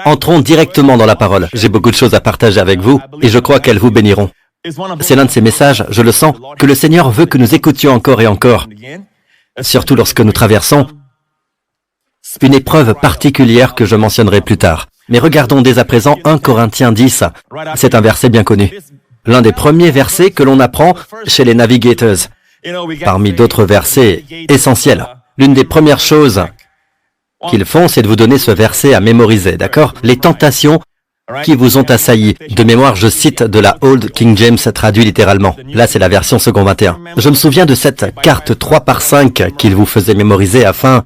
Entrons directement dans la parole. J'ai beaucoup de choses à partager avec vous et je crois qu'elles vous béniront. C'est l'un de ces messages, je le sens, que le Seigneur veut que nous écoutions encore et encore, surtout lorsque nous traversons une épreuve particulière que je mentionnerai plus tard. Mais regardons dès à présent 1 Corinthiens 10. C'est un verset bien connu. L'un des premiers versets que l'on apprend chez les navigators. Parmi d'autres versets essentiels. L'une des premières choses qu'ils font, c'est de vous donner ce verset à mémoriser, d'accord? Les tentations qui vous ont assailli. De mémoire, je cite de la Old King James traduit littéralement. Là, c'est la version second 21. Je me souviens de cette carte 3/5 qu'il vous faisait mémoriser afin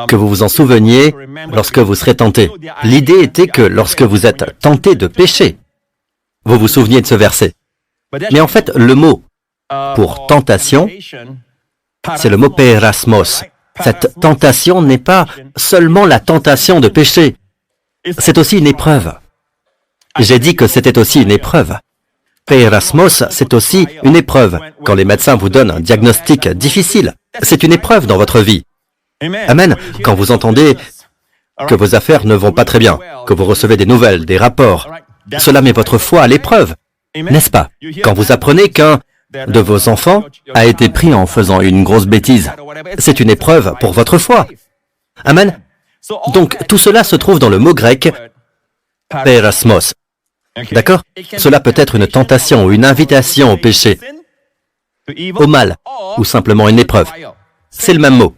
que vous vous en souveniez lorsque vous serez tenté. L'idée était que lorsque vous êtes tenté de pécher, vous vous souveniez de ce verset. Mais en fait, le mot pour tentation, c'est le mot perasmos. Cette tentation n'est pas seulement la tentation de pécher, c'est aussi une épreuve. J'ai dit que c'était aussi une épreuve. Perasmos, c'est aussi une épreuve. Quand les médecins vous donnent un diagnostic difficile, c'est une épreuve dans votre vie. Amen. Quand vous entendez que vos affaires ne vont pas très bien, que vous recevez des nouvelles, des rapports, cela met votre foi à l'épreuve, n'est-ce pas? Quand vous apprenez qu'un de vos enfants a été pris en faisant une grosse bêtise, c'est une épreuve pour votre foi. Amen. Donc, tout cela se trouve dans le mot grec perasmos. D'accord? Cela peut être une tentation ou une invitation au péché, au mal, ou simplement une épreuve. C'est le même mot.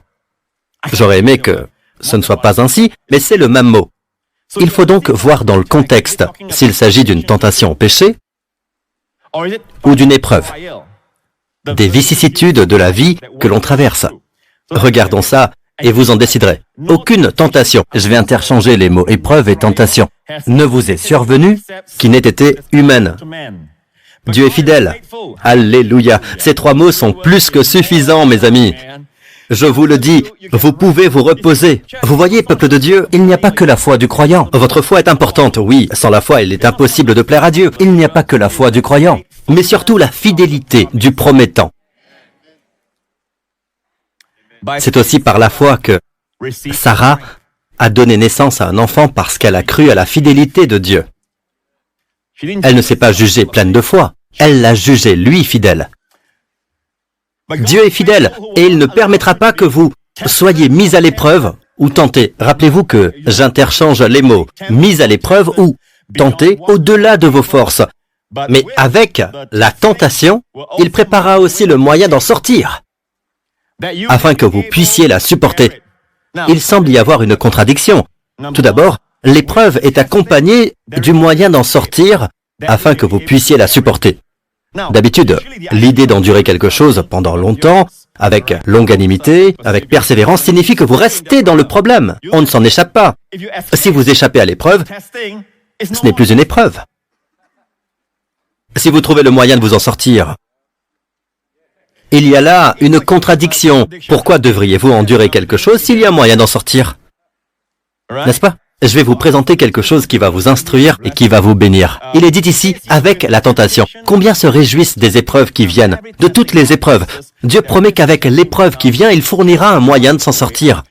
J'aurais aimé que ce ne soit pas ainsi, mais c'est le même mot. Il faut donc voir dans le contexte s'il s'agit d'une tentation au péché ou d'une épreuve, des vicissitudes de la vie que l'on traverse. Regardons ça et vous en déciderez. Aucune tentation, je vais interchanger les mots épreuve et tentation, ne vous est survenue qui n'ait été humaine. Dieu est fidèle. Alléluia. Ces 3 mots sont plus que suffisants, mes amis. Je vous le dis, vous pouvez vous reposer. Vous voyez, peuple de Dieu, il n'y a pas que la foi du croyant. Votre foi est importante, oui. Sans la foi, il est impossible de plaire à Dieu. Il n'y a pas que la foi du croyant, mais surtout la fidélité du promettant. C'est aussi par la foi que Sarah a donné naissance à un enfant parce qu'elle a cru à la fidélité de Dieu. Elle ne s'est pas jugée pleine de foi, elle l'a jugé, lui, fidèle. Dieu est fidèle et il ne permettra pas que vous soyez mis à l'épreuve ou tentés. Rappelez-vous que j'interchange les mots mis à l'épreuve ou tentés au-delà de vos forces. Mais avec la tentation, il préparera aussi le moyen d'en sortir, afin que vous puissiez la supporter. Il semble y avoir une contradiction. Tout d'abord, l'épreuve est accompagnée du moyen d'en sortir, afin que vous puissiez la supporter. D'habitude, l'idée d'endurer quelque chose pendant longtemps, avec longanimité, avec persévérance, signifie que vous restez dans le problème. On ne s'en échappe pas. Si vous échappez à l'épreuve, ce n'est plus une épreuve. Si vous trouvez le moyen de vous en sortir, il y a là une contradiction. Pourquoi devriez-vous endurer quelque chose s'il y a moyen d'en sortir? N'est-ce pas? Je vais vous présenter quelque chose qui va vous instruire et qui va vous bénir. Il est dit ici, avec la tentation. Combien se réjouissent des épreuves qui viennent, de toutes les épreuves. Dieu promet qu'avec l'épreuve qui vient, il fournira un moyen de s'en sortir.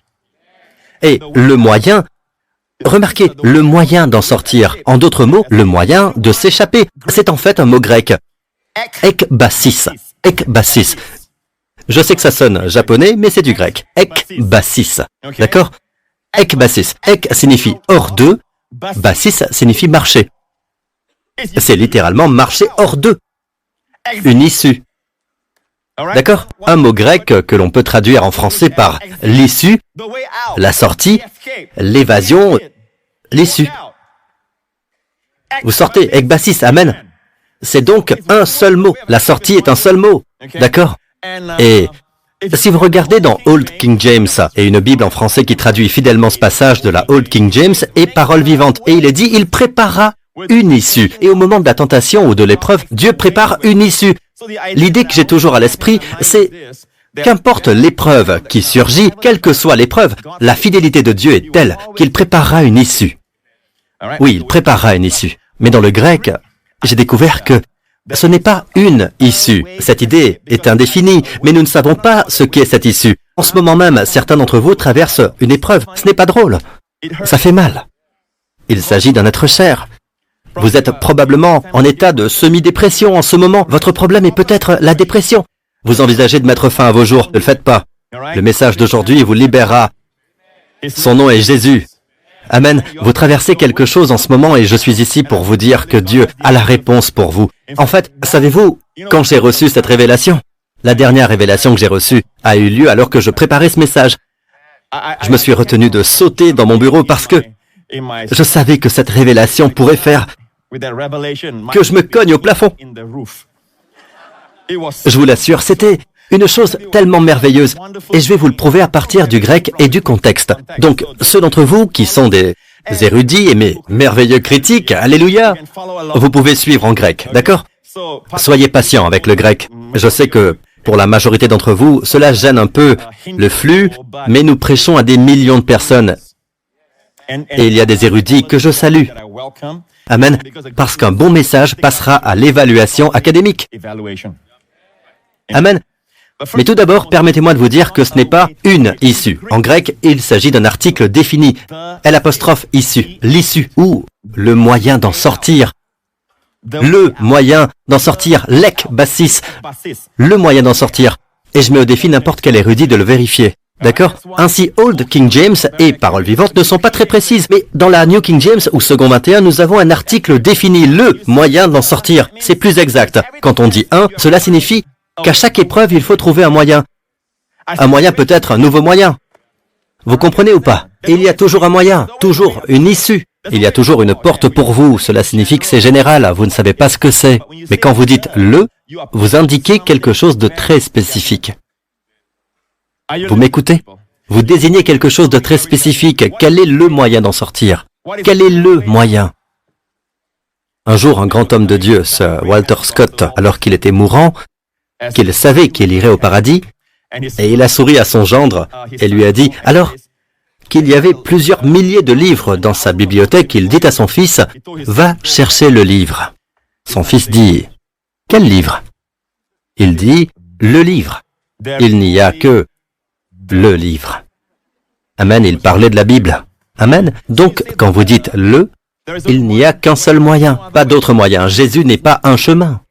Et le moyen, remarquez, le moyen d'en sortir. En d'autres mots, le moyen de s'échapper. C'est en fait un mot grec. Ekbasis. Ekbasis. Je sais que ça sonne japonais, mais c'est du grec. Ekbasis. D'accord? Ekbasis. Ek signifie hors d'eux, basis signifie marcher. C'est littéralement marcher hors d'eux. Une issue. D'accord? Un mot grec que l'on peut traduire en français par l'issue, la sortie, l'évasion, l'issue. Vous sortez, ekbasis, amen. C'est donc un seul mot. La sortie est un seul mot. D'accord? Et si vous regardez dans Old King James, et une Bible en français qui traduit fidèlement ce passage de la Old King James est parole vivante, et il est dit, il préparera une issue. Et au moment de la tentation ou de l'épreuve, Dieu prépare une issue. L'idée que j'ai toujours à l'esprit, c'est qu'importe l'épreuve qui surgit, quelle que soit l'épreuve, la fidélité de Dieu est telle qu'il préparera une issue. Oui, il préparera une issue. Mais dans le grec, j'ai découvert que ce n'est pas une issue. Cette idée est indéfinie, mais nous ne savons pas ce qu'est cette issue. En ce moment même, certains d'entre vous traversent une épreuve. Ce n'est pas drôle. Ça fait mal. Il s'agit d'un être cher. Vous êtes probablement en état de semi-dépression en ce moment. Votre problème est peut-être la dépression. Vous envisagez de mettre fin à vos jours. Ne le faites pas. Le message d'aujourd'hui vous libérera. Son nom est Jésus. Amen. Vous traversez quelque chose en ce moment et je suis ici pour vous dire que Dieu a la réponse pour vous. En fait, savez-vous, quand j'ai reçu cette révélation, la dernière révélation que j'ai reçue a eu lieu alors que je préparais ce message. Je me suis retenu de sauter dans mon bureau parce que je savais que cette révélation pourrait faire que je me cogne au plafond. Je vous l'assure, c'était une chose tellement merveilleuse. Et je vais vous le prouver à partir du grec et du contexte. Donc, ceux d'entre vous qui sont des érudits et mes merveilleux critiques, alléluia, vous pouvez suivre en grec, d'accord? Soyez patients avec le grec. Je sais que pour la majorité d'entre vous, cela gêne un peu le flux, mais nous prêchons à des millions de personnes. Et il y a des érudits que je salue. Amen. Parce qu'un bon message passera à l'évaluation académique. Amen. Mais tout d'abord, permettez-moi de vous dire que ce n'est pas une issue. En grec, il s'agit d'un article défini. Issue, l'issue, ou le moyen d'en sortir. Le moyen d'en sortir, lek bassis, le moyen d'en sortir. Et je mets au défi n'importe quel érudit de le vérifier. D'accord? Ainsi, Old King James et Paroles vivantes ne sont pas très précises, mais dans la New King James ou Second 21, nous avons un article défini, le moyen d'en sortir. C'est plus exact. Quand on dit un, cela signifie qu'à chaque épreuve, il faut trouver un moyen. Un moyen peut être un nouveau moyen. Vous comprenez ou pas? Il y a toujours un moyen, toujours une issue. Il y a toujours une porte pour vous. Cela signifie que c'est général, vous ne savez pas ce que c'est. Mais quand vous dites « le », vous indiquez quelque chose de très spécifique. Vous m'écoutez? Vous désignez quelque chose de très spécifique. Quel est le moyen d'en sortir? Quel est le moyen? Un jour, un grand homme de Dieu, Sir Walter Scott, alors qu'il était mourant, qu'il savait qu'il irait au paradis, et il a souri à son gendre et lui a dit, alors qu'il y avait plusieurs milliers de livres dans sa bibliothèque, il dit à son fils, « Va chercher le livre. » Son fils dit, « Quel livre ?» Il dit, « Le livre. » Il n'y a que le livre. Amen, il parlait de la Bible. Amen. Donc, quand vous dites « le », il n'y a qu'un seul moyen, pas d'autre moyen. Jésus n'est pas un chemin.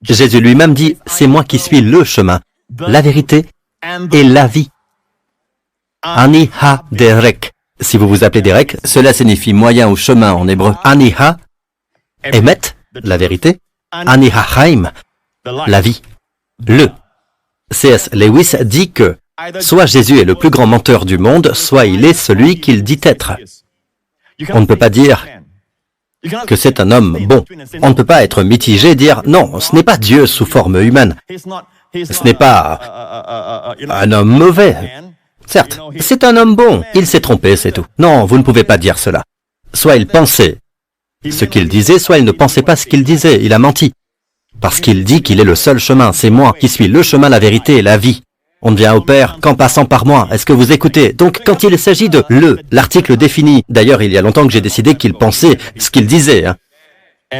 Jésus lui-même dit, « C'est moi qui suis le chemin, la vérité et la vie. » Aniha derek. Si vous vous appelez Derek, cela signifie moyen ou chemin en hébreu. Aniha, Emet, la vérité. Aniha Chaim, la vie. Le. C.S. Lewis dit que soit Jésus est le plus grand menteur du monde, soit il est celui qu'il dit être. On ne peut pas dire que c'est un homme bon. On ne peut pas être mitigé et dire non, ce n'est pas Dieu sous forme humaine. Ce n'est pas un homme mauvais. Certes, c'est un homme bon. Il s'est trompé, c'est tout. Non, vous ne pouvez pas dire cela. Soit il pensait ce qu'il disait, soit il ne pensait pas ce qu'il disait. Il a menti. Parce qu'il dit qu'il est le seul chemin. C'est moi qui suis le chemin, la vérité et la vie. On ne vient au Père qu'en passant par moi. Est-ce que vous écoutez? Donc, quand il s'agit de l'article défini, d'ailleurs, il y a longtemps que j'ai décidé qu'il pensait ce qu'il disait. Hein.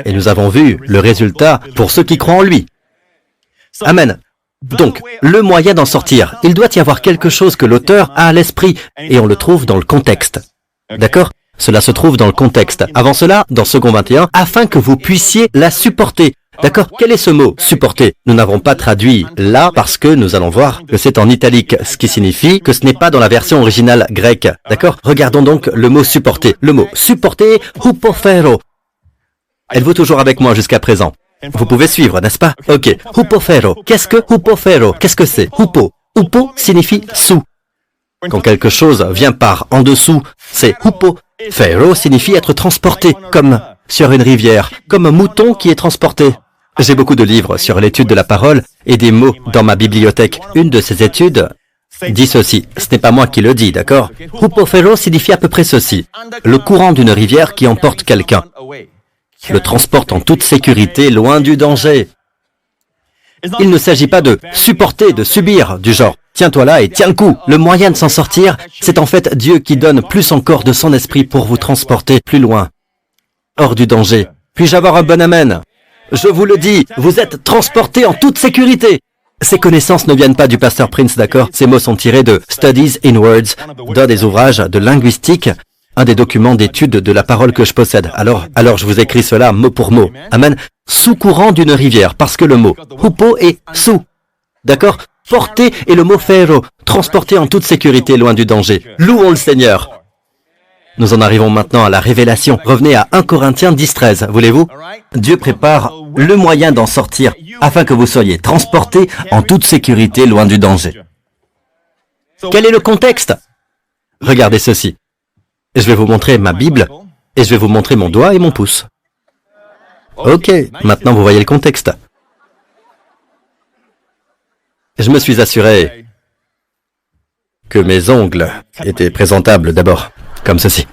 Et nous avons vu le résultat pour ceux qui croient en lui. Amen. Donc, le moyen d'en sortir, il doit y avoir quelque chose que l'auteur a à l'esprit, et on le trouve dans le contexte. D'accord? Cela se trouve dans le contexte. Avant cela, dans Second 21, afin que vous puissiez la supporter. D'accord? Quel est ce mot, supporter? Nous n'avons pas traduit là parce que nous allons voir que c'est en italique, ce qui signifie que ce n'est pas dans la version originale grecque. D'accord? Regardons donc le mot supporter. Le mot supporter, hupofero. Êtes-vous toujours avec moi jusqu'à présent? Vous pouvez suivre, n'est-ce pas? Ok. Hupofero. Qu'est-ce que hupofero? Qu'est-ce que c'est? Hupo. Hupo signifie sous. Quand quelque chose vient par en dessous, c'est hupo. Fero signifie être transporté, comme sur une rivière, comme un mouton qui est transporté. J'ai beaucoup de livres sur l'étude de la parole et des mots dans ma bibliothèque. Une de ces études dit ceci. Ce n'est pas moi qui le dis, d'accord? Hupofero signifie à peu près ceci. Le courant d'une rivière qui emporte quelqu'un. Le transporte en toute sécurité, loin du danger. Il ne s'agit pas de supporter, de subir, du genre « tiens-toi là et tiens le coup ». Le moyen de s'en sortir, c'est en fait Dieu qui donne plus encore de son esprit pour vous transporter plus loin, hors du danger. Puis-je avoir un bon amen? Je vous le dis, vous êtes transportés en toute sécurité. Ces connaissances ne viennent pas du pasteur Prince, d'accord? Ces mots sont tirés de Studies in Words, d'un des ouvrages de linguistique un des documents d'étude de la parole que je possède. Alors je vous écris cela mot pour mot. Amen. Sous courant d'une rivière, parce que le mot hupo est sous. D'accord? Porter est le mot phero, transporter en toute sécurité loin du danger. Louons le Seigneur. Nous en arrivons maintenant à la révélation. Revenez à 1 Corinthiens 10-13, voulez-vous? Dieu prépare le moyen d'en sortir afin que vous soyez transportés en toute sécurité loin du danger. Quel est le contexte? Regardez ceci. Je vais vous montrer ma Bible et je vais vous montrer mon doigt et mon pouce. Ok, maintenant vous voyez le contexte. Je me suis assuré que mes ongles étaient présentables d'abord, comme ceci.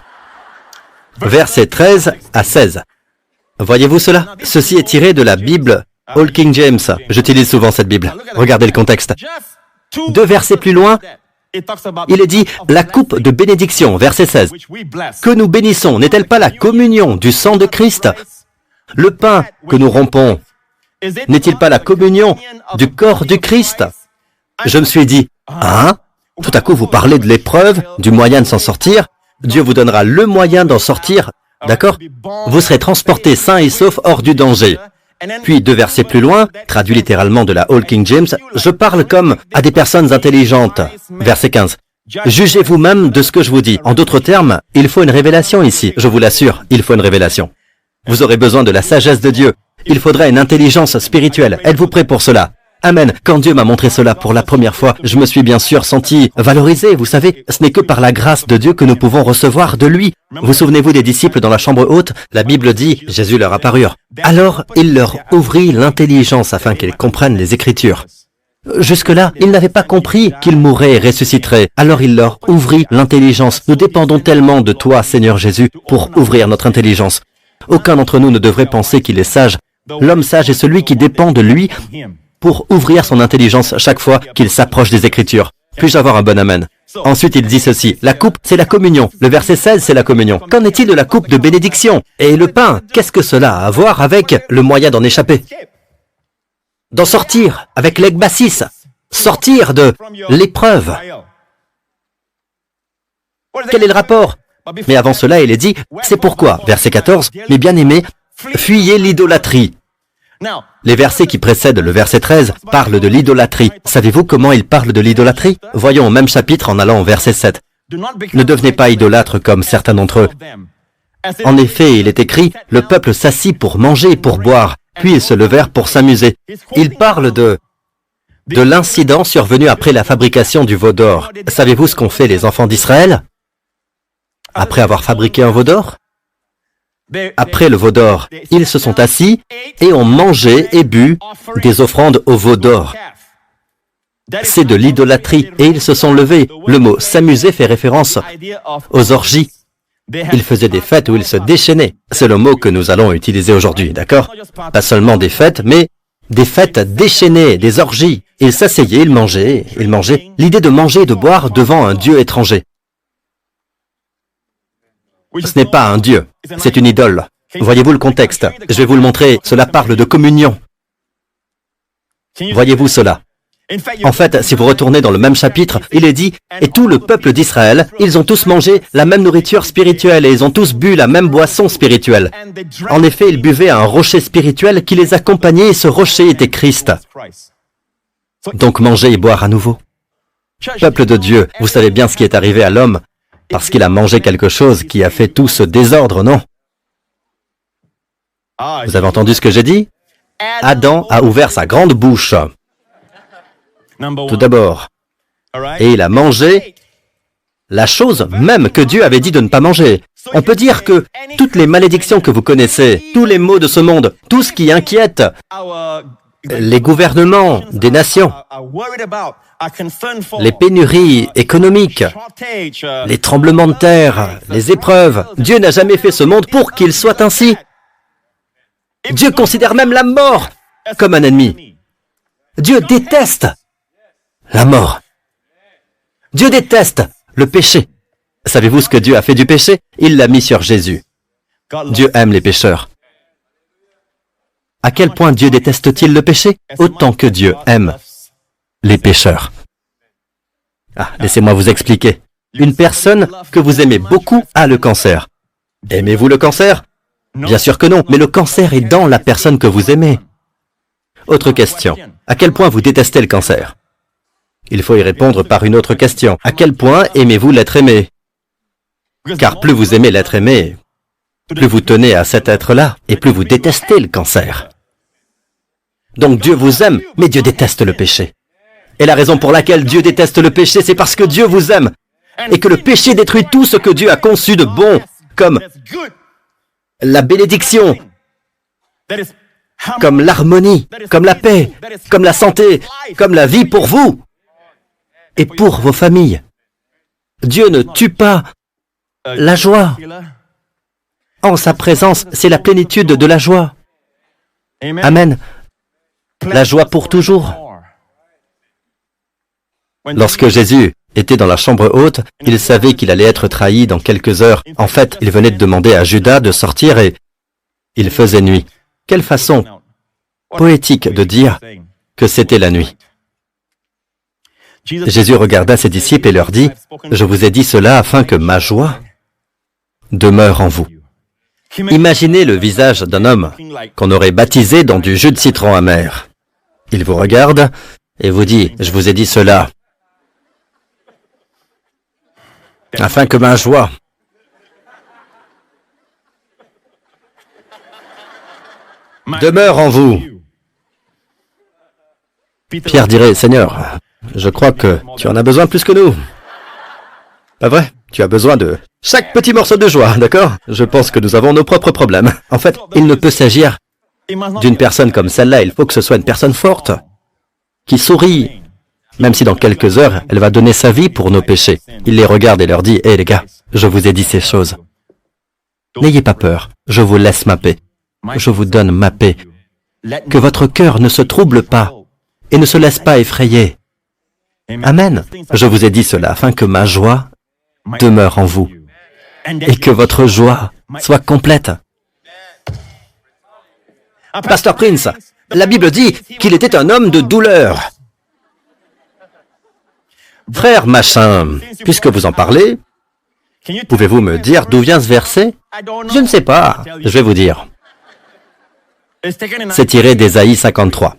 Versets 13 à 16. Voyez-vous cela? Ceci est tiré de la Bible All King James. J'utilise souvent cette Bible. Regardez le contexte. 2 versets plus loin, il est dit « La coupe de bénédiction », verset 16. « Que nous bénissons, n'est-elle pas la communion du sang de Christ? Le pain que nous rompons, n'est-il pas la communion du corps du Christ ?» Je me suis dit « Hein? Tout à coup vous parlez de l'épreuve, du moyen de s'en sortir. Dieu vous donnera le moyen d'en sortir, d'accord? Vous serez transportés sains et saufs hors du danger. » Puis 2 versets plus loin, traduit littéralement de la All King James, je parle comme à des personnes intelligentes. Verset 15. Jugez vous-même de ce que je vous dis. En d'autres termes, il faut une révélation ici. Je vous l'assure, il faut une révélation. Vous aurez besoin de la sagesse de Dieu. Il faudra une intelligence spirituelle. Êtes-vous prêts pour cela? Amen. Quand Dieu m'a montré cela pour la première fois, je me suis bien sûr senti valorisé. Vous savez, ce n'est que par la grâce de Dieu que nous pouvons recevoir de lui. Vous souvenez-vous des disciples dans la chambre haute? La Bible dit, Jésus leur apparut. Alors, il leur ouvrit l'intelligence afin qu'ils comprennent les Écritures. Jusque-là, ils n'avaient pas compris qu'ils mourraient et ressusciteraient. Alors il leur ouvrit l'intelligence. Nous dépendons tellement de toi, Seigneur Jésus, pour ouvrir notre intelligence. Aucun d'entre nous ne devrait penser qu'il est sage. L'homme sage est celui qui dépend de lui pour ouvrir son intelligence chaque fois qu'il s'approche des Écritures. Puis-je avoir un bon amen? Ensuite, il dit ceci, la coupe, c'est la communion. Le verset 16, c'est la communion. Qu'en est-il de la coupe de bénédiction? Et le pain, qu'est-ce que cela a à voir avec le moyen d'en échapper? D'en sortir avec l'ekbasis, sortir de l'épreuve. Quel est le rapport? Mais avant cela, il est dit, c'est pourquoi, verset 14, mes bien-aimés, fuyez l'idolâtrie. Les versets qui précèdent le verset 13 parlent de l'idolâtrie. Savez-vous comment ils parlent de l'idolâtrie? Voyons au même chapitre en allant au verset 7. Ne devenez pas idolâtres comme certains d'entre eux. En effet, il est écrit, le peuple s'assit pour manger et pour boire, puis ils se levèrent pour s'amuser. Il parle de l'incident survenu après la fabrication du veau d'or. Savez-vous ce qu'ont fait les enfants d'Israël après avoir fabriqué un veau d'or? Après le veau d'or, ils se sont assis et ont mangé et bu des offrandes au veau d'or. C'est de l'idolâtrie et ils se sont levés. Le mot « s'amuser » fait référence aux orgies. Ils faisaient des fêtes où ils se déchaînaient. C'est le mot que nous allons utiliser aujourd'hui, d'accord? Pas seulement des fêtes, mais des fêtes déchaînées, des orgies. Ils s'asseyaient, ils mangeaient. L'idée de manger et de boire devant un dieu étranger. Ce n'est pas un dieu, c'est une idole. Voyez-vous le contexte? Je vais vous le montrer, cela parle de communion. Voyez-vous cela? En fait, si vous retournez dans le même chapitre, il est dit « Et tout le peuple d'Israël, ils ont tous mangé la même nourriture spirituelle et ils ont tous bu la même boisson spirituelle. En effet, ils buvaient à un rocher spirituel qui les accompagnait et ce rocher était Christ. » Donc manger et boire à nouveau. Peuple de Dieu, vous savez bien ce qui est arrivé à l'homme parce qu'il a mangé quelque chose qui a fait tout ce désordre, non? Vous avez entendu ce que j'ai dit? Adam a ouvert sa grande bouche. Tout d'abord. Et il a mangé la chose même que Dieu avait dit de ne pas manger. On peut dire que toutes les malédictions que vous connaissez, tous les maux de ce monde, tout ce qui inquiète les gouvernements des nations, les pénuries économiques, les tremblements de terre, les épreuves. Dieu n'a jamais fait ce monde pour qu'il soit ainsi. Dieu considère même la mort comme un ennemi. Dieu déteste la mort. Dieu déteste le péché. Savez-vous ce que Dieu a fait du péché? Il l'a mis sur Jésus. Dieu aime les pécheurs. À quel point Dieu déteste-t-il le péché? Autant que Dieu aime les pécheurs. Laissez-moi vous expliquer. Une personne que vous aimez beaucoup a le cancer. Aimez-vous le cancer? Bien sûr que non, mais le cancer est dans la personne que vous aimez. Autre question. À quel point vous détestez le cancer? Il faut y répondre par une autre question. À quel point aimez-vous l'être aimé? Car plus vous aimez l'être aimé, plus vous tenez à cet être-là, et plus vous détestez le cancer. Donc Dieu vous aime, mais Dieu déteste le péché. Et la raison pour laquelle Dieu déteste le péché, c'est parce que Dieu vous aime, et que le péché détruit tout ce que Dieu a conçu de bon, comme la bénédiction, comme l'harmonie, comme la paix, comme la santé, comme la vie pour vous et pour vos familles. Dieu ne tue pas la joie. En sa présence, c'est la plénitude de la joie. Amen. La joie pour toujours. Lorsque Jésus était dans la chambre haute, il savait qu'il allait être trahi dans quelques heures. En fait, il venait de demander à Judas de sortir et il faisait nuit. Quelle façon poétique de dire que c'était la nuit. Jésus regarda ses disciples et leur dit, « Je vous ai dit cela afin que ma joie demeure en vous. » Imaginez le visage d'un homme qu'on aurait baptisé dans du jus de citron amer. Il vous regarde et vous dit, « Je vous ai dit cela afin que ma joie demeure en vous. » Pierre dirait, « Seigneur, je crois que tu en as besoin plus que nous. » Pas vrai? Tu as besoin de chaque petit morceau de joie, d'accord? Je pense que nous avons nos propres problèmes. En fait, il ne peut s'agir d'une personne comme celle-là. Il faut que ce soit une personne forte, qui sourit, même si dans quelques heures, elle va donner sa vie pour nos péchés. Il les regarde et leur dit, « Hé les gars, je vous ai dit ces choses. N'ayez pas peur, je vous laisse ma paix. Je vous donne ma paix. Que votre cœur ne se trouble pas et ne se laisse pas effrayer. Amen. Je vous ai dit cela afin que ma joie demeure en vous et que votre joie soit complète. » Pasteur Prince, la Bible dit qu'il était un homme de douleur. Frère machin, puisque vous en parlez, pouvez-vous me dire d'où vient ce verset? Je ne sais pas, je vais vous dire. C'est tiré d'Ésaïe 53.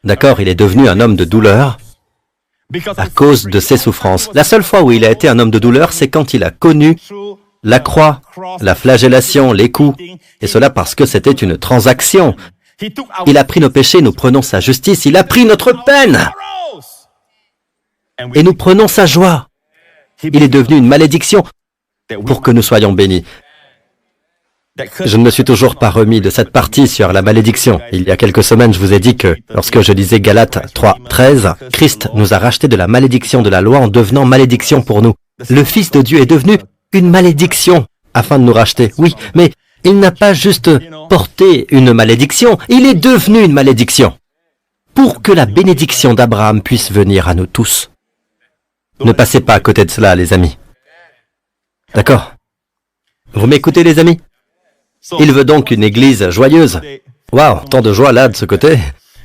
D'accord, il est devenu un homme de douleur à cause de ses souffrances. La seule fois où il a été un homme de douleur, c'est quand il a connu la croix, la flagellation, les coups, et cela parce que c'était une transaction. Il a pris nos péchés, nous prenons sa justice, il a pris notre peine, et nous prenons sa joie. Il est devenu une malédiction pour que nous soyons bénis. Je ne me suis toujours pas remis de cette partie sur la malédiction. Il y a quelques semaines, je vous ai dit que lorsque je lisais Galates 3:13, Christ nous a racheté de la malédiction de la loi en devenant malédiction pour nous. Le Fils de Dieu est devenu une malédiction afin de nous racheter. Oui, mais il n'a pas juste porté une malédiction, il est devenu une malédiction pour que la bénédiction d'Abraham puisse venir à nous tous. Ne passez pas à côté de cela, les amis. D'accord? Vous m'écoutez, les amis? Il veut donc une église joyeuse. Waouh, tant de joie là de ce côté.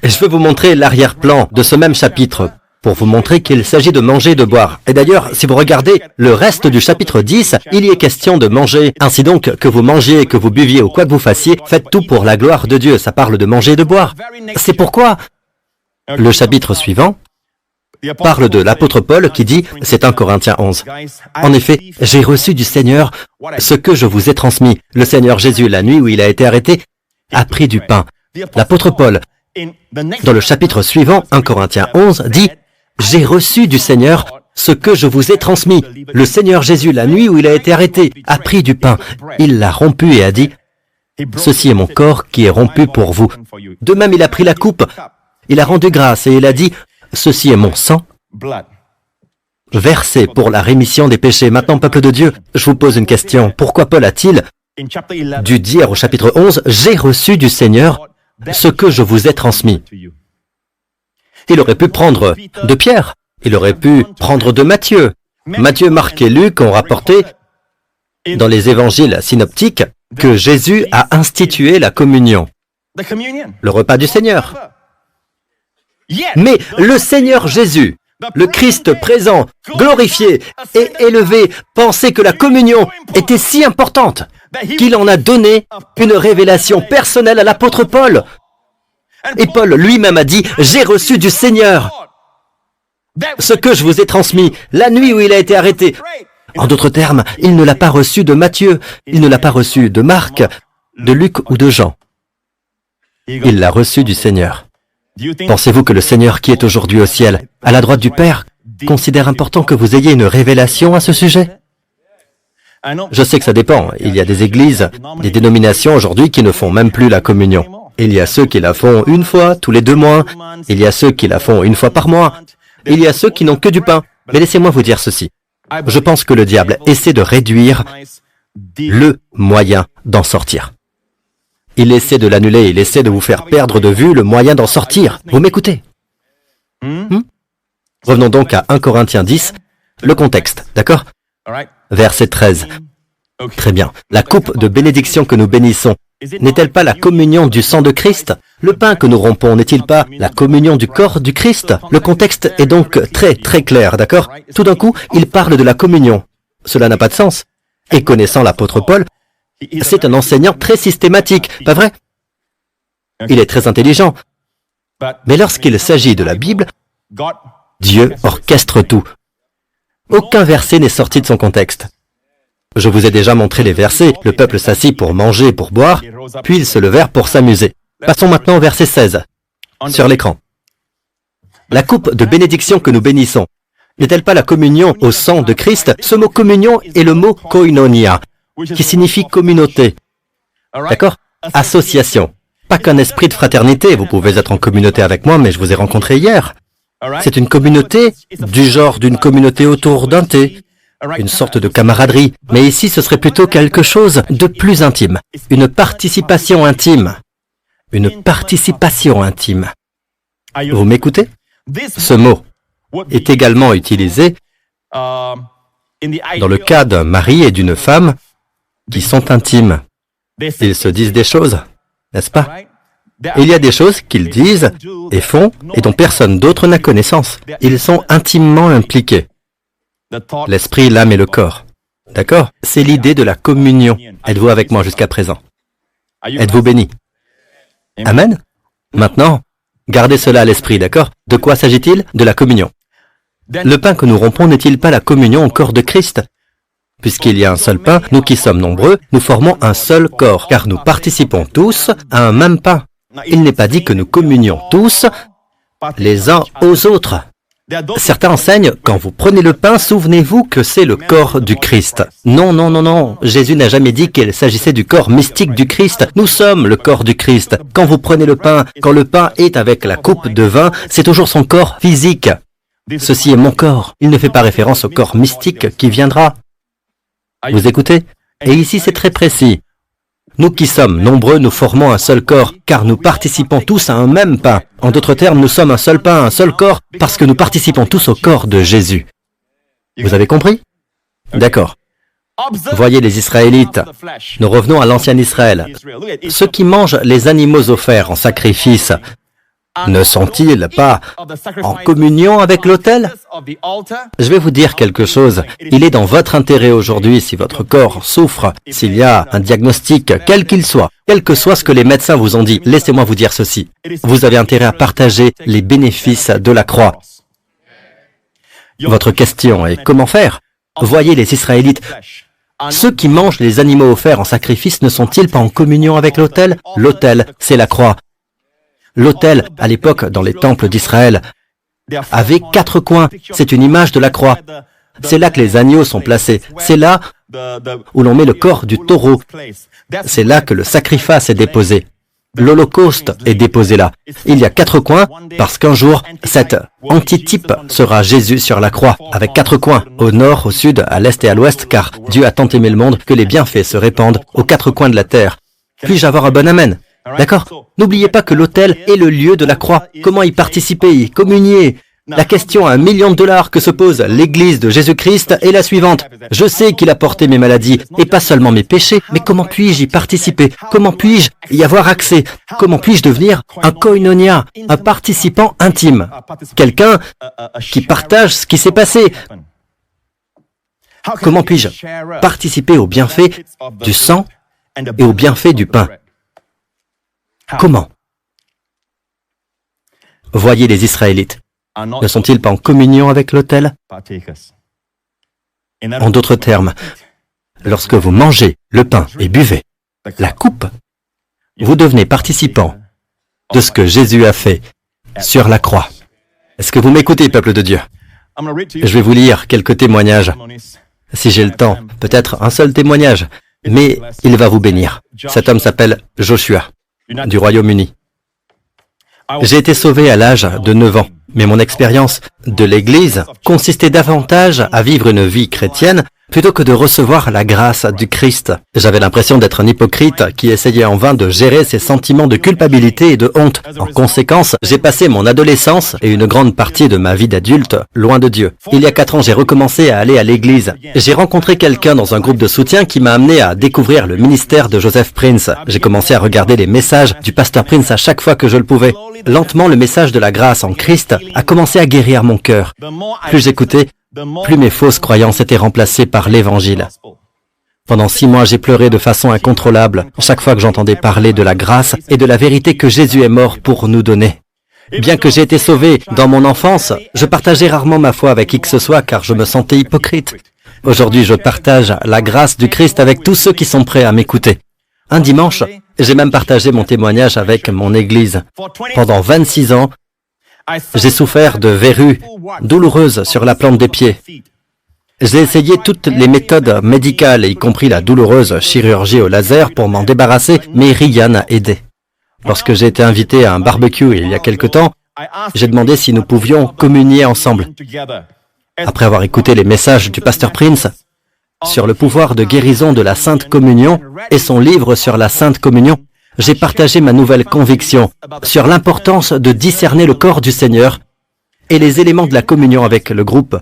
Et je veux vous montrer l'arrière-plan de ce même chapitre, pour vous montrer qu'il s'agit de manger et de boire. Et d'ailleurs, si vous regardez le reste du chapitre 10, il y est question de manger. Ainsi donc, que vous mangiez, que vous buviez ou quoi que vous fassiez, faites tout pour la gloire de Dieu. Ça parle de manger et de boire. C'est pourquoi le chapitre suivant parle de l'apôtre Paul qui dit, c'est 1 Corinthiens 11. En effet, j'ai reçu du Seigneur ce que je vous ai transmis. Le Seigneur Jésus, la nuit où il a été arrêté, a pris du pain. L'apôtre Paul, dans le chapitre suivant, 1 Corinthiens 11, dit, j'ai reçu du Seigneur ce que je vous ai transmis. Le Seigneur Jésus, la nuit où il a été arrêté, a pris du pain. Il l'a rompu et a dit, ceci est mon corps qui est rompu pour vous. De même, il a pris la coupe. Il a rendu grâce et il a dit, ceci est mon sang, versé pour la rémission des péchés. Maintenant, peuple de Dieu, je vous pose une question. Pourquoi Paul a-t-il dû dire au chapitre 11, « J'ai reçu du Seigneur ce que je vous ai transmis ». Il aurait pu prendre de Pierre, il aurait pu prendre de Matthieu. Matthieu, Marc et Luc ont rapporté dans les évangiles synoptiques que Jésus a institué la communion, le repas du Seigneur. Mais le Seigneur Jésus, Le Christ présent, glorifié et élevé, pensait que la communion était si importante qu'il en a donné une révélation personnelle à l'apôtre Paul. Et Paul lui-même a dit, « J'ai reçu du Seigneur ce que je vous ai transmis la nuit où il a été arrêté. » En d'autres termes, il ne l'a pas reçu de Matthieu, il ne l'a pas reçu de Marc, de Luc ou de Jean. Il l'a reçu du Seigneur. Pensez-vous que le Seigneur qui est aujourd'hui au ciel, à la droite du Père, considère important que vous ayez une révélation à ce sujet? Je sais que ça dépend. Il y a des églises, des dénominations aujourd'hui qui ne font même plus la communion. Il y a ceux qui la font une fois tous les 2 mois. Il y a ceux qui la font une fois par mois. Il y a ceux qui n'ont que du pain. Mais laissez-moi vous dire ceci. Je pense que le diable essaie de réduire le moyen d'en sortir. Il essaie de l'annuler, il essaie de vous faire perdre de vue le moyen d'en sortir. Vous m'écoutez? Revenons donc à 1 Corinthiens 10, le contexte, d'accord? Verset 13. Très bien. La coupe de bénédiction que nous bénissons, n'est-elle pas la communion du sang de Christ? Le pain que nous rompons, n'est-il pas la communion du corps du Christ? Le contexte est donc très clair, d'accord? Tout d'un coup, il parle de la communion. Cela n'a pas de sens. Et connaissant l'apôtre Paul, c'est un enseignant très systématique, pas vrai? Il est très intelligent. Mais lorsqu'il s'agit de la Bible, Dieu orchestre tout. Aucun verset n'est sorti de son contexte. Je vous ai déjà montré les versets. Le peuple s'assit pour manger, pour boire, puis ils se levèrent pour s'amuser. Passons maintenant au verset 16, sur l'écran. La coupe de bénédiction que nous bénissons, n'est-elle pas la communion au sang de Christ? Ce mot communion est le mot koinonia, qui signifie communauté. D'accord? Association. Pas qu'un esprit de fraternité, vous pouvez être en communauté avec moi, mais je vous ai rencontré hier. C'est une communauté du genre d'une communauté autour d'un thé, une sorte de camaraderie. Mais ici, ce serait plutôt quelque chose de plus intime. Une participation intime. Une participation intime. Vous m'écoutez? Ce mot est également utilisé dans le cas d'un mari et d'une femme qui sont intimes. Ils se disent des choses, n'est-ce pas? Il y a des choses qu'ils disent et font et dont personne d'autre n'a connaissance. Ils sont intimement impliqués. L'esprit, l'âme et le corps. D'accord? C'est l'idée de la communion. Êtes-vous avec moi jusqu'à présent? Êtes-vous bénis? Amen? Maintenant, gardez cela à l'esprit, d'accord? De quoi s'agit-il? De la communion. Le pain que nous rompons n'est-il pas la communion au corps de Christ? Puisqu'il y a un seul pain, nous qui sommes nombreux, nous formons un seul corps, car nous participons tous à un même pain. Il n'est pas dit que nous communions tous les uns aux autres. Certains enseignent, quand vous prenez le pain, souvenez-vous que c'est le corps du Christ. Non. Jésus n'a jamais dit qu'il s'agissait du corps mystique du Christ. Nous sommes le corps du Christ. Quand vous prenez le pain, quand le pain est avec la coupe de vin, c'est toujours son corps physique. Ceci est mon corps. Il ne fait pas référence au corps mystique qui viendra. Vous écoutez? Et ici, c'est très précis. Nous qui sommes nombreux, nous formons un seul corps, car nous participons tous à un même pain. En d'autres termes, nous sommes un seul pain, un seul corps, parce que nous participons tous au corps de Jésus. Vous avez compris? D'accord. Voyez les Israélites. Nous revenons à l'ancien Israël. Ceux qui mangent les animaux offerts en sacrifice, ne sont-ils pas en communion avec l'autel? Je vais vous dire quelque chose. Il est dans votre intérêt aujourd'hui, si votre corps souffre, s'il y a un diagnostic, quel qu'il soit, quel que soit ce que les médecins vous ont dit, laissez-moi vous dire ceci. Vous avez intérêt à partager les bénéfices de la croix. Votre question est comment faire? Voyez les Israélites. Ceux qui mangent les animaux offerts en sacrifice ne sont-ils pas en communion avec l'autel? L'autel, c'est la croix. L'autel, à l'époque, dans les temples d'Israël, avait 4 coins. C'est une image de la croix. C'est là que les agneaux sont placés. C'est là où l'on met le corps du taureau. C'est là que le sacrifice est déposé. L'Holocauste est déposé là. Il y a 4 coins parce qu'un jour, cet antitype sera Jésus sur la croix, avec 4 coins, au nord, au sud, à l'est et à l'ouest, car Dieu a tant aimé le monde que les bienfaits se répandent aux 4 coins de la terre. Puis-je avoir un bon amen? D'accord? N'oubliez pas que l'autel est le lieu de la croix. Comment y participer, y communier? La question à $1 million que se pose l'Église de Jésus-Christ est la suivante. Je sais qu'il a porté mes maladies, et pas seulement mes péchés, mais comment puis-je y participer? Comment puis-je y avoir accès? Comment puis-je devenir un koinonia, un participant intime? Quelqu'un qui partage ce qui s'est passé. Comment puis-je participer aux bienfaits du sang et aux bienfaits du pain? Comment? Voyez les Israélites. Ne sont-ils pas en communion avec l'autel? En d'autres termes, lorsque vous mangez le pain et buvez la coupe, vous devenez participant de ce que Jésus a fait sur la croix. Est-ce que vous m'écoutez, peuple de Dieu? Je vais vous lire quelques témoignages. Si j'ai le temps, peut-être un seul témoignage, mais il va vous bénir. Cet homme s'appelle Joshua, du Royaume-Uni. J'ai été sauvé à l'âge de 9 ans, mais mon expérience de l'Église consistait davantage à vivre une vie chrétienne plutôt que de recevoir la grâce du Christ. J'avais l'impression d'être un hypocrite qui essayait en vain de gérer ses sentiments de culpabilité et de honte. En conséquence, j'ai passé mon adolescence et une grande partie de ma vie d'adulte loin de Dieu. Il y a 4 ans, j'ai recommencé à aller à l'église. J'ai rencontré quelqu'un dans un groupe de soutien qui m'a amené à découvrir le ministère de Joseph Prince. J'ai commencé à regarder les messages du pasteur Prince à chaque fois que je le pouvais. Lentement, le message de la grâce en Christ a commencé à guérir mon cœur. Plus j'écoutais, plus mes fausses croyances étaient remplacées par l'Évangile. Pendant 6 mois, j'ai pleuré de façon incontrôlable chaque fois que j'entendais parler de la grâce et de la vérité que Jésus est mort pour nous donner. Bien que j'ai été sauvé dans mon enfance, je partageais rarement ma foi avec qui que ce soit car je me sentais hypocrite. Aujourd'hui, je partage la grâce du Christ avec tous ceux qui sont prêts à m'écouter. Un dimanche, j'ai même partagé mon témoignage avec mon Église. Pendant 26 ans, j'ai souffert de verrues douloureuses sur la plante des pieds. J'ai essayé toutes les méthodes médicales, y compris la douloureuse chirurgie au laser, pour m'en débarrasser, mais rien n'a aidé. Lorsque j'ai été invité à un barbecue il y a quelque temps, j'ai demandé si nous pouvions communier ensemble. Après avoir écouté les messages du pasteur Prince sur le pouvoir de guérison de la Sainte Communion et son livre sur la Sainte Communion, j'ai partagé ma nouvelle conviction sur l'importance de discerner le corps du Seigneur et les éléments de la communion avec le groupe.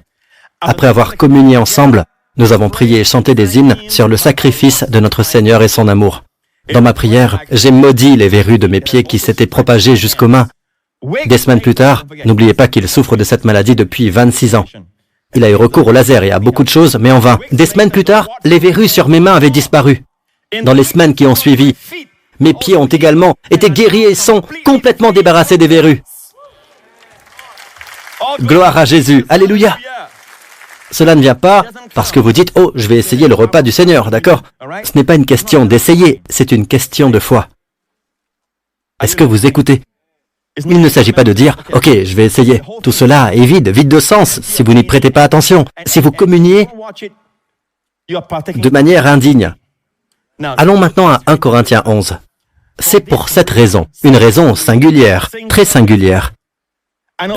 Après avoir communié ensemble, nous avons prié et chanté des hymnes sur le sacrifice de notre Seigneur et son amour. Dans ma prière, j'ai maudit les verrues de mes pieds qui s'étaient propagées jusqu'aux mains. Des semaines plus tard, n'oubliez pas qu'il souffre de cette maladie depuis 26 ans. Il a eu recours au laser et à beaucoup de choses, mais en vain. Des semaines plus tard, les verrues sur mes mains avaient disparu. Dans les semaines qui ont suivi, mes pieds ont également été guéris et sont complètement débarrassés des verrues. Gloire à Jésus. Alléluia. Cela ne vient pas parce que vous dites « Oh, je vais essayer le repas du Seigneur, d'accord ?» Ce n'est pas une question d'essayer, c'est une question de foi. Est-ce que vous écoutez? Il ne s'agit pas de dire « Ok, je vais essayer ». Tout cela est vide, vide de sens si vous n'y prêtez pas attention. Si vous communiez de manière indigne. Allons maintenant à 1 Corinthiens 11. C'est pour cette raison, une raison singulière, très singulière.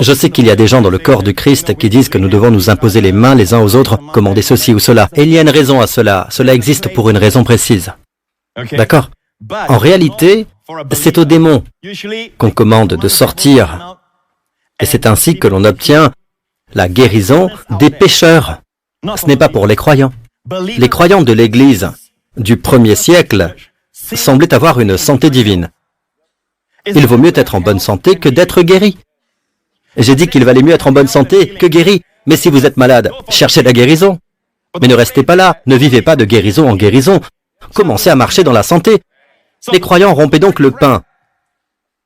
Je sais qu'il y a des gens dans le corps du Christ qui disent que nous devons nous imposer les mains les uns aux autres, commander ceci ou cela. Et il y a une raison à cela. Cela existe pour une raison précise. D'accord? En réalité, c'est aux démons qu'on commande de sortir. Et c'est ainsi que l'on obtient la guérison des pécheurs. Ce n'est pas pour les croyants. Les croyants de l'Église du 1er siècle semblaient avoir une santé divine. Il vaut mieux être en bonne santé que d'être guéri. J'ai dit qu'il valait mieux être en bonne santé que guéri. Mais si vous êtes malade, cherchez la guérison. Mais ne restez pas là, ne vivez pas de guérison en guérison. Commencez à marcher dans la santé. Les croyants rompaient donc le pain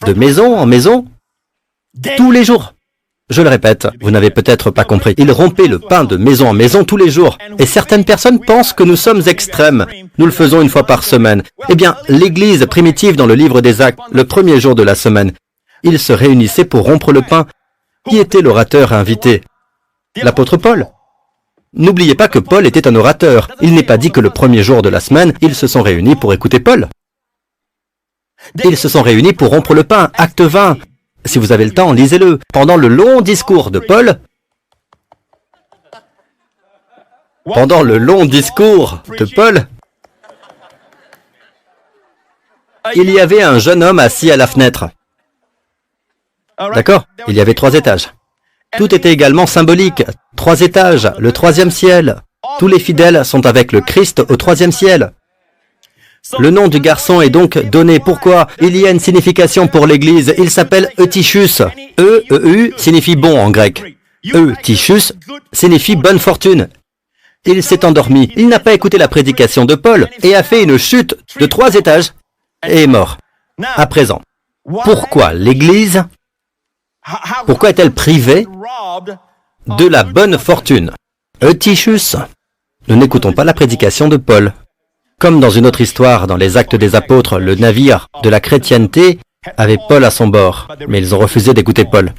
de maison en maison, tous les jours. Je le répète, vous n'avez peut-être pas compris. Ils rompaient le pain de maison en maison tous les jours. Et certaines personnes pensent que nous sommes extrêmes. Nous le faisons une fois par semaine. Eh bien, l'Église primitive dans le livre des Actes, le premier jour de la semaine, ils se réunissaient pour rompre le pain. Qui était l'orateur invité? L'apôtre Paul. N'oubliez pas que Paul était un orateur. Il n'est pas dit que le premier jour de la semaine, ils se sont réunis pour écouter Paul. Ils se sont réunis pour rompre le pain. Acte 20. Si vous avez le temps, lisez-le. Pendant le long discours de Paul, il y avait un jeune homme assis à la fenêtre. D'accord? Il y avait 3 étages. Tout était également symbolique. 3 étages, le 3e ciel. Tous les fidèles sont avec le Christ au 3e ciel. Le nom du garçon est donc donné. Pourquoi? Il y a une signification pour l'Église. Il s'appelle Eutychus. E-E-U signifie bon en grec. Eutychus signifie bonne fortune. Il s'est endormi. Il n'a pas écouté la prédication de Paul et a fait une chute de 3 étages et est mort. À présent, pourquoi l'Église, pourquoi est-elle privée de la bonne fortune? Eutychus. Nous n'écoutons pas la prédication de Paul. Comme dans une autre histoire, dans les Actes des Apôtres, le navire de la chrétienté avait Paul à son bord, mais ils ont refusé d'écouter Paul.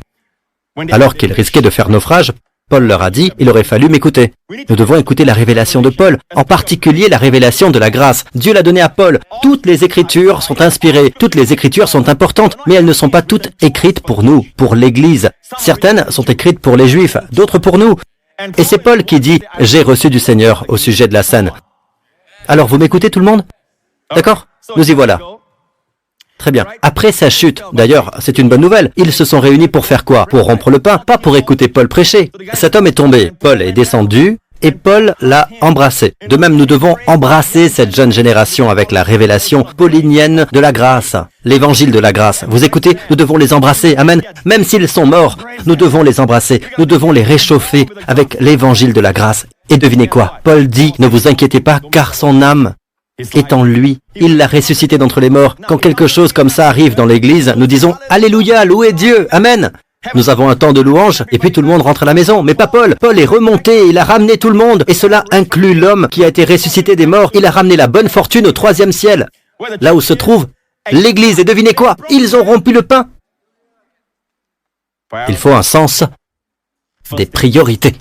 Alors qu'ils risquaient de faire naufrage, Paul leur a dit, il aurait fallu m'écouter. Nous devons écouter la révélation de Paul, en particulier la révélation de la grâce. Dieu l'a donnée à Paul. Toutes les Écritures sont inspirées, toutes les Écritures sont importantes, mais elles ne sont pas toutes écrites pour nous, pour l'Église. Certaines sont écrites pour les Juifs, d'autres pour nous. Et c'est Paul qui dit, j'ai reçu du Seigneur au sujet de la scène. Alors vous m'écoutez tout le monde? D'accord? Nous y voilà. Très bien. Après sa chute, d'ailleurs, c'est une bonne nouvelle, ils se sont réunis pour faire quoi? Pour rompre le pain, pas pour écouter Paul prêcher. Cet homme est tombé, Paul est descendu, et Paul l'a embrassé. De même, nous devons embrasser cette jeune génération avec la révélation paulinienne de la grâce, l'évangile de la grâce. Vous écoutez? Nous devons les embrasser, amen. Même s'ils sont morts, nous devons les embrasser, nous devons les réchauffer avec l'évangile de la grâce. Et devinez quoi? Paul dit, ne vous inquiétez pas, car son âme est en lui. Il l'a ressuscité d'entre les morts. Quand quelque chose comme ça arrive dans l'église, nous disons, Alléluia, louez Dieu, amen. Nous avons un temps de louange, et puis tout le monde rentre à la maison. Mais pas Paul. Paul est remonté, il a ramené tout le monde. Et cela inclut l'homme qui a été ressuscité des morts. Il a ramené la bonne fortune au 3e ciel. Là où se trouve l'église. Et devinez quoi? Ils ont rompu le pain. Il faut un sens des priorités.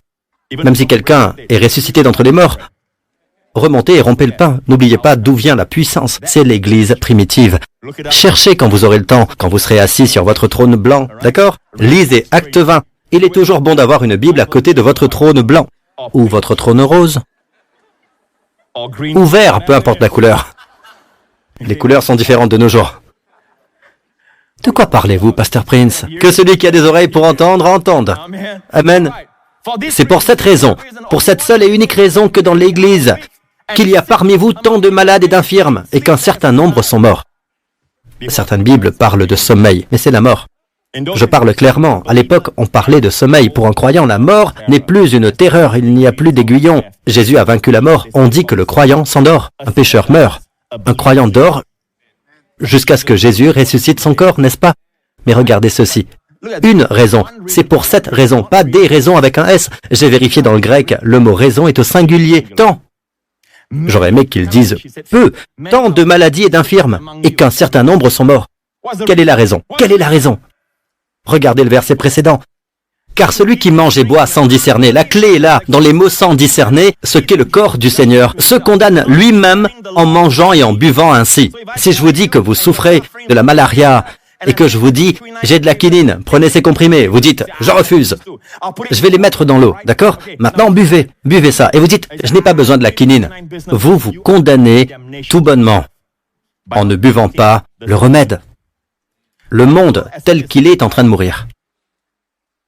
Même si quelqu'un est ressuscité d'entre les morts, remontez et rompez le pain. N'oubliez pas d'où vient la puissance. C'est l'église primitive. Cherchez quand vous aurez le temps, quand vous serez assis sur votre trône blanc, d'accord? Lisez Acte 20. Il est toujours bon d'avoir une Bible à côté de votre trône blanc, ou votre trône rose, ou vert, peu importe la couleur. Les couleurs sont différentes de nos jours. De quoi parlez-vous, Pasteur Prince? Que celui qui a des oreilles pour entendre, entende. Amen. C'est pour cette raison, pour cette seule et unique raison que dans l'Église, qu'il y a parmi vous tant de malades et d'infirmes, et qu'un certain nombre sont morts. Certaines Bibles parlent de sommeil, mais c'est la mort. Je parle clairement. À l'époque, on parlait de sommeil. Pour un croyant, la mort n'est plus une terreur, il n'y a plus d'aiguillon. Jésus a vaincu la mort. On dit que le croyant s'endort. Un pécheur meurt. Un croyant dort jusqu'à ce que Jésus ressuscite son corps, n'est-ce pas? Mais regardez ceci. Une raison. C'est pour cette raison, pas des raisons avec un S. J'ai vérifié dans le grec, le mot raison est au singulier. Tant. J'aurais aimé qu'ils disent peu, tant de maladies et d'infirmes, et qu'un certain nombre sont morts. Quelle est la raison? Quelle est la raison? Regardez le verset précédent. Car celui qui mange et boit sans discerner, la clé est là, dans les mots sans discerner, ce qu'est le corps du Seigneur, se condamne lui-même en mangeant et en buvant ainsi. Si je vous dis que vous souffrez de la malaria, et que je vous dis, j'ai de la quinine, prenez ces comprimés, vous dites, je refuse. Je vais les mettre dans l'eau, d'accord? Maintenant, buvez ça. Et vous dites, je n'ai pas besoin de la quinine. Vous vous condamnez tout bonnement en ne buvant pas le remède. Le monde tel qu'il est en train de mourir.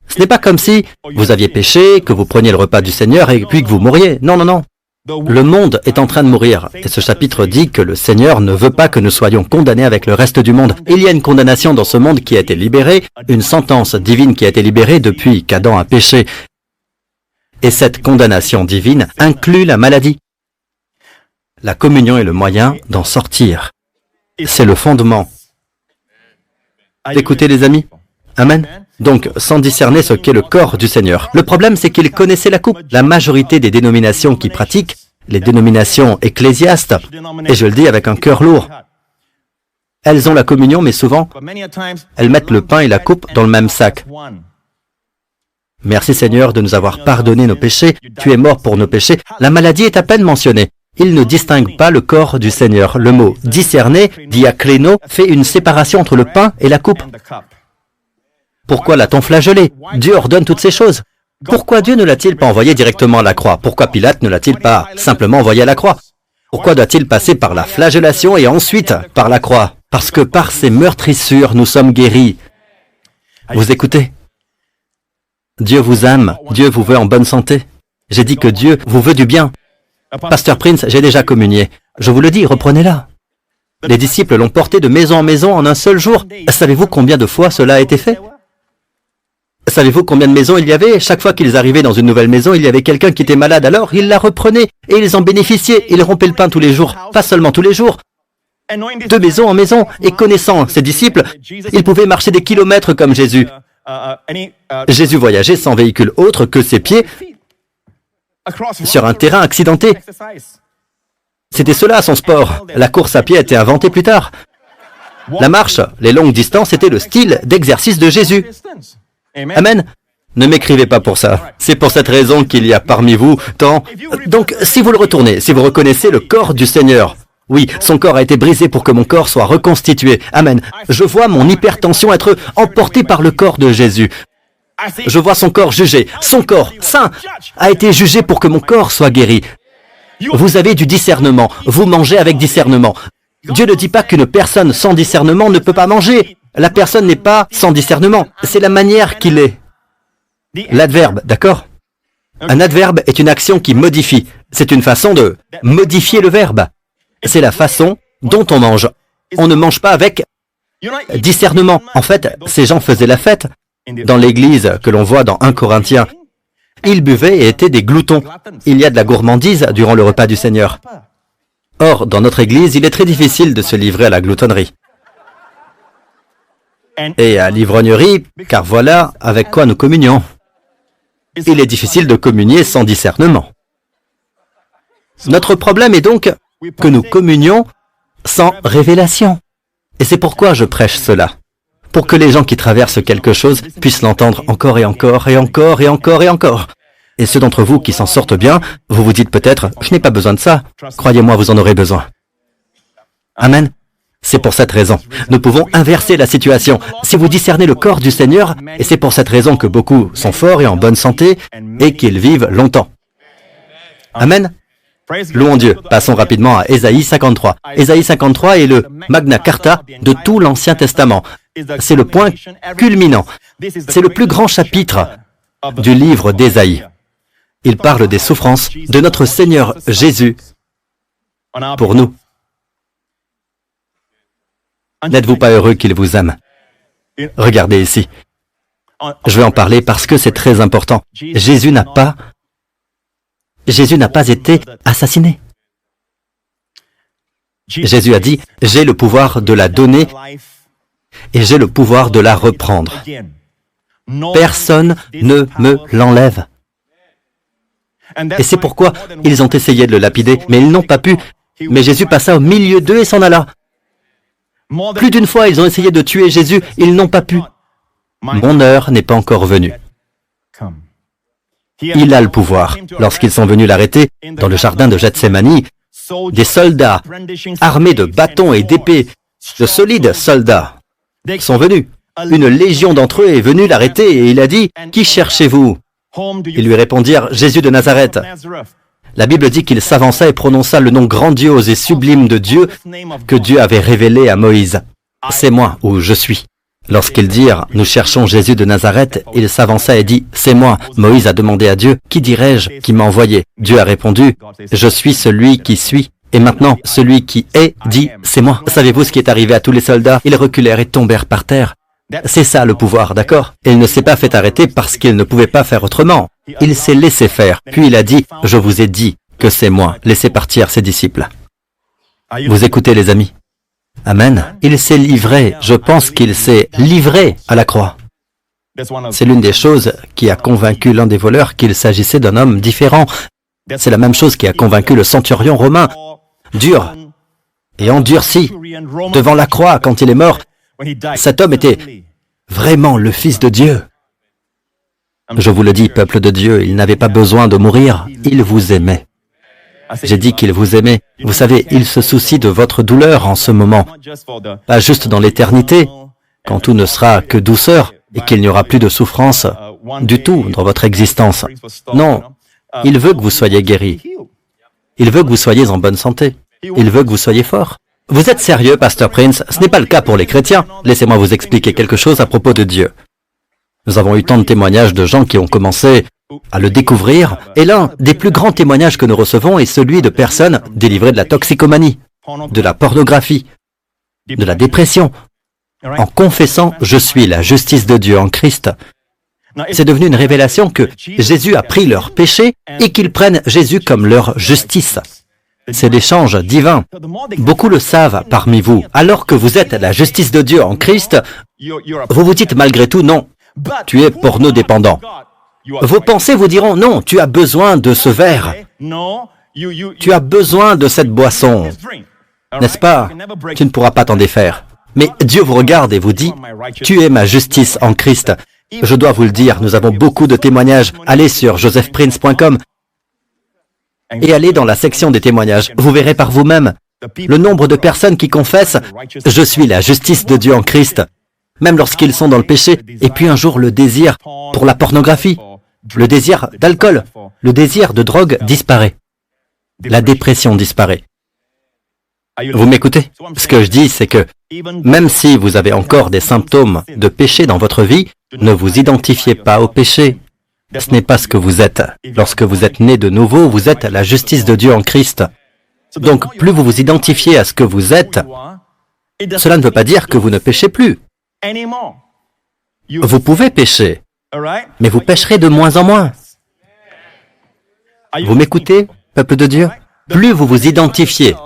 Ce n'est pas comme si vous aviez péché, que vous preniez le repas du Seigneur et puis que vous mouriez. Non, non, non. Le monde est en train de mourir, et ce chapitre dit que le Seigneur ne veut pas que nous soyons condamnés avec le reste du monde. Il y a une condamnation dans ce monde qui a été libérée, une sentence divine qui a été libérée depuis qu'Adam a péché. Et cette condamnation divine inclut la maladie. La communion est le moyen d'en sortir. C'est le fondement. Écoutez les amis. Amen. Donc, sans discerner ce qu'est le corps du Seigneur. Le problème, c'est qu'ils connaissaient la coupe. La majorité des dénominations qui pratiquent, les dénominations ecclésiastes, et je le dis avec un cœur lourd, elles ont la communion, mais souvent, elles mettent le pain et la coupe dans le même sac. Merci Seigneur de nous avoir pardonné nos péchés. Tu es mort pour nos péchés. La maladie est à peine mentionnée. Il ne distingue pas le corps du Seigneur. Le mot discerner, diakléno, fait une séparation entre le pain et la coupe. Pourquoi l'a-t-on flagellé? Dieu ordonne toutes ces choses. Pourquoi Dieu ne l'a-t-il pas envoyé directement à la croix? Pourquoi Pilate ne l'a-t-il pas simplement envoyé à la croix? Pourquoi doit-il passer par la flagellation et ensuite par la croix? Parce que par ses meurtrissures, nous sommes guéris. Vous écoutez? Dieu vous aime, Dieu vous veut en bonne santé. J'ai dit que Dieu vous veut du bien. Pasteur Prince, j'ai déjà communié. Je vous le dis, reprenez-la. Les disciples l'ont porté de maison en maison en un seul jour. Savez-vous combien de fois cela a été fait? Savez-vous combien de maisons il y avait? Chaque fois qu'ils arrivaient dans une nouvelle maison, il y avait quelqu'un qui était malade, alors ils la reprenaient et ils en bénéficiaient. Ils rompaient le pain tous les jours, pas seulement tous les jours. De maison en maison, et connaissant ses disciples, ils pouvaient marcher des kilomètres comme Jésus. Jésus voyageait sans véhicule autre que ses pieds sur un terrain accidenté. C'était cela son sport. La course à pied a été inventée plus tard. La marche, les longues distances étaient le style d'exercice de Jésus. Amen. Ne m'écrivez pas pour ça. C'est pour cette raison qu'il y a parmi vous tant... Donc, si vous le retournez, si vous reconnaissez le corps du Seigneur, oui, son corps a été brisé pour que mon corps soit reconstitué. Amen. Je vois mon hypertension être emportée par le corps de Jésus. Je vois son corps jugé. Son corps, saint, a été jugé pour que mon corps soit guéri. Vous avez du discernement. Vous mangez avec discernement. Dieu ne dit pas qu'une personne sans discernement ne peut pas manger. La personne n'est pas sans discernement. C'est la manière qu'il est. L'adverbe, d'accord? Un adverbe est une action qui modifie. C'est une façon de modifier le verbe. C'est la façon dont on mange. On ne mange pas avec discernement. En fait, ces gens faisaient la fête. Dans l'église que l'on voit dans 1 Corinthiens, ils buvaient et étaient des gloutons. Il y a de la gourmandise durant le repas du Seigneur. Or, dans notre église, il est très difficile de se livrer à la gloutonnerie. Et à l'ivrognerie, car voilà avec quoi nous communions. Il est difficile de communier sans discernement. Notre problème est donc que nous communions sans révélation. Et c'est pourquoi je prêche cela. Pour que les gens qui traversent quelque chose puissent l'entendre encore et encore et encore et encore et encore. Et ceux d'entre vous qui s'en sortent bien, vous vous dites peut-être, je n'ai pas besoin de ça. Croyez-moi, vous en aurez besoin. Amen. C'est pour cette raison. Nous pouvons inverser la situation. Si vous discernez le corps du Seigneur, et c'est pour cette raison que beaucoup sont forts et en bonne santé, et qu'ils vivent longtemps. Amen. Louons Dieu. Passons rapidement à Ésaïe 53. Ésaïe 53 est le Magna Carta de tout l'Ancien Testament. C'est le point culminant. C'est le plus grand chapitre du livre d'Ésaïe. Il parle des souffrances de notre Seigneur Jésus pour nous. N'êtes-vous pas heureux qu'il vous aime? Regardez ici. Je vais en parler parce que c'est très important. Jésus n'a pas été assassiné. Jésus a dit, j'ai le pouvoir de la donner et j'ai le pouvoir de la reprendre. Personne ne me l'enlève. Et c'est pourquoi ils ont essayé de le lapider, mais ils n'ont pas pu. Mais Jésus passa au milieu d'eux et s'en alla. Plus d'une fois, ils ont essayé de tuer Jésus, ils n'ont pas pu. Mon heure n'est pas encore venue. Il a le pouvoir. Lorsqu'ils sont venus l'arrêter, dans le jardin de Gethsémani, des soldats, armés de bâtons et d'épées, de solides soldats, sont venus. Une légion d'entre eux est venue l'arrêter et il a dit, « Qui cherchez-vous » Ils lui répondirent, « Jésus de Nazareth ». La Bible dit qu'il s'avança et prononça le nom grandiose et sublime de Dieu que Dieu avait révélé à Moïse. « C'est moi où je suis ». Lorsqu'ils dirent « Nous cherchons Jésus de Nazareth », il s'avança et dit « C'est moi ». Moïse a demandé à Dieu « Qui dirais-je qui m'a envoyé ?» Dieu a répondu « Je suis celui qui suis ». Et maintenant, celui qui est dit « C'est moi ». Savez-vous ce qui est arrivé à tous les soldats? Ils reculèrent et tombèrent par terre. C'est ça le pouvoir, d'accord? Il ne s'est pas fait arrêter parce qu'il ne pouvait pas faire autrement. Il s'est laissé faire. Puis il a dit « Je vous ai dit que c'est moi ». Laissez partir ses disciples. Vous écoutez les amis? Amen. Il s'est livré, je pense qu'il s'est livré à la croix. C'est l'une des choses qui a convaincu l'un des voleurs qu'il s'agissait d'un homme différent. C'est la même chose qui a convaincu le centurion romain, dur et endurci, devant la croix quand il est mort. Cet homme était vraiment le Fils de Dieu. Je vous le dis, peuple de Dieu, il n'avait pas besoin de mourir, il vous aimait. J'ai dit qu'il vous aimait. Vous savez, il se soucie de votre douleur en ce moment. Pas juste dans l'éternité, quand tout ne sera que douceur et qu'il n'y aura plus de souffrance du tout dans votre existence. Non, il veut que vous soyez guéris. Il veut que vous soyez en bonne santé. Il veut que vous soyez fort. Vous êtes sérieux, Pasteur Prince? Ce n'est pas le cas pour les chrétiens. Laissez-moi vous expliquer quelque chose à propos de Dieu. Nous avons eu tant de témoignages de gens qui ont commencé à le découvrir, et l'un des plus grands témoignages que nous recevons est celui de personnes délivrées de la toxicomanie, de la pornographie, de la dépression, en confessant « Je suis la justice de Dieu en Christ ». C'est devenu une révélation que Jésus a pris leurs péchés et qu'ils prennent Jésus comme leur justice. C'est l'échange divin. Beaucoup le savent parmi vous. Alors que vous êtes la justice de Dieu en Christ, vous vous dites malgré tout « Non, tu es porno-dépendant ». Vos pensées vous diront « Non, tu as besoin de ce verre. Tu as besoin de cette boisson. » N'est-ce pas? Tu ne pourras pas t'en défaire. Mais Dieu vous regarde et vous dit « Tu es ma justice en Christ ». Je dois vous le dire, nous avons beaucoup de témoignages. Allez sur josephprince.com et allez dans la section des témoignages. Vous verrez par vous-même le nombre de personnes qui confessent « Je suis la justice de Dieu en Christ », même lorsqu'ils sont dans le péché. Et puis un jour, le désir pour la pornographie, le désir d'alcool, le désir de drogue disparaît. La dépression disparaît. Vous m'écoutez? Ce que je dis, c'est que même si vous avez encore des symptômes de péché dans votre vie, ne vous identifiez pas au péché. Ce n'est pas ce que vous êtes. Lorsque vous êtes né de nouveau, vous êtes la justice de Dieu en Christ. Donc, plus vous vous identifiez à ce que vous êtes, cela ne veut pas dire que vous ne péchez plus. Vous pouvez pécher, mais vous pécherez de moins en moins. Vous m'écoutez, peuple de Dieu? Plus vous vous identifiez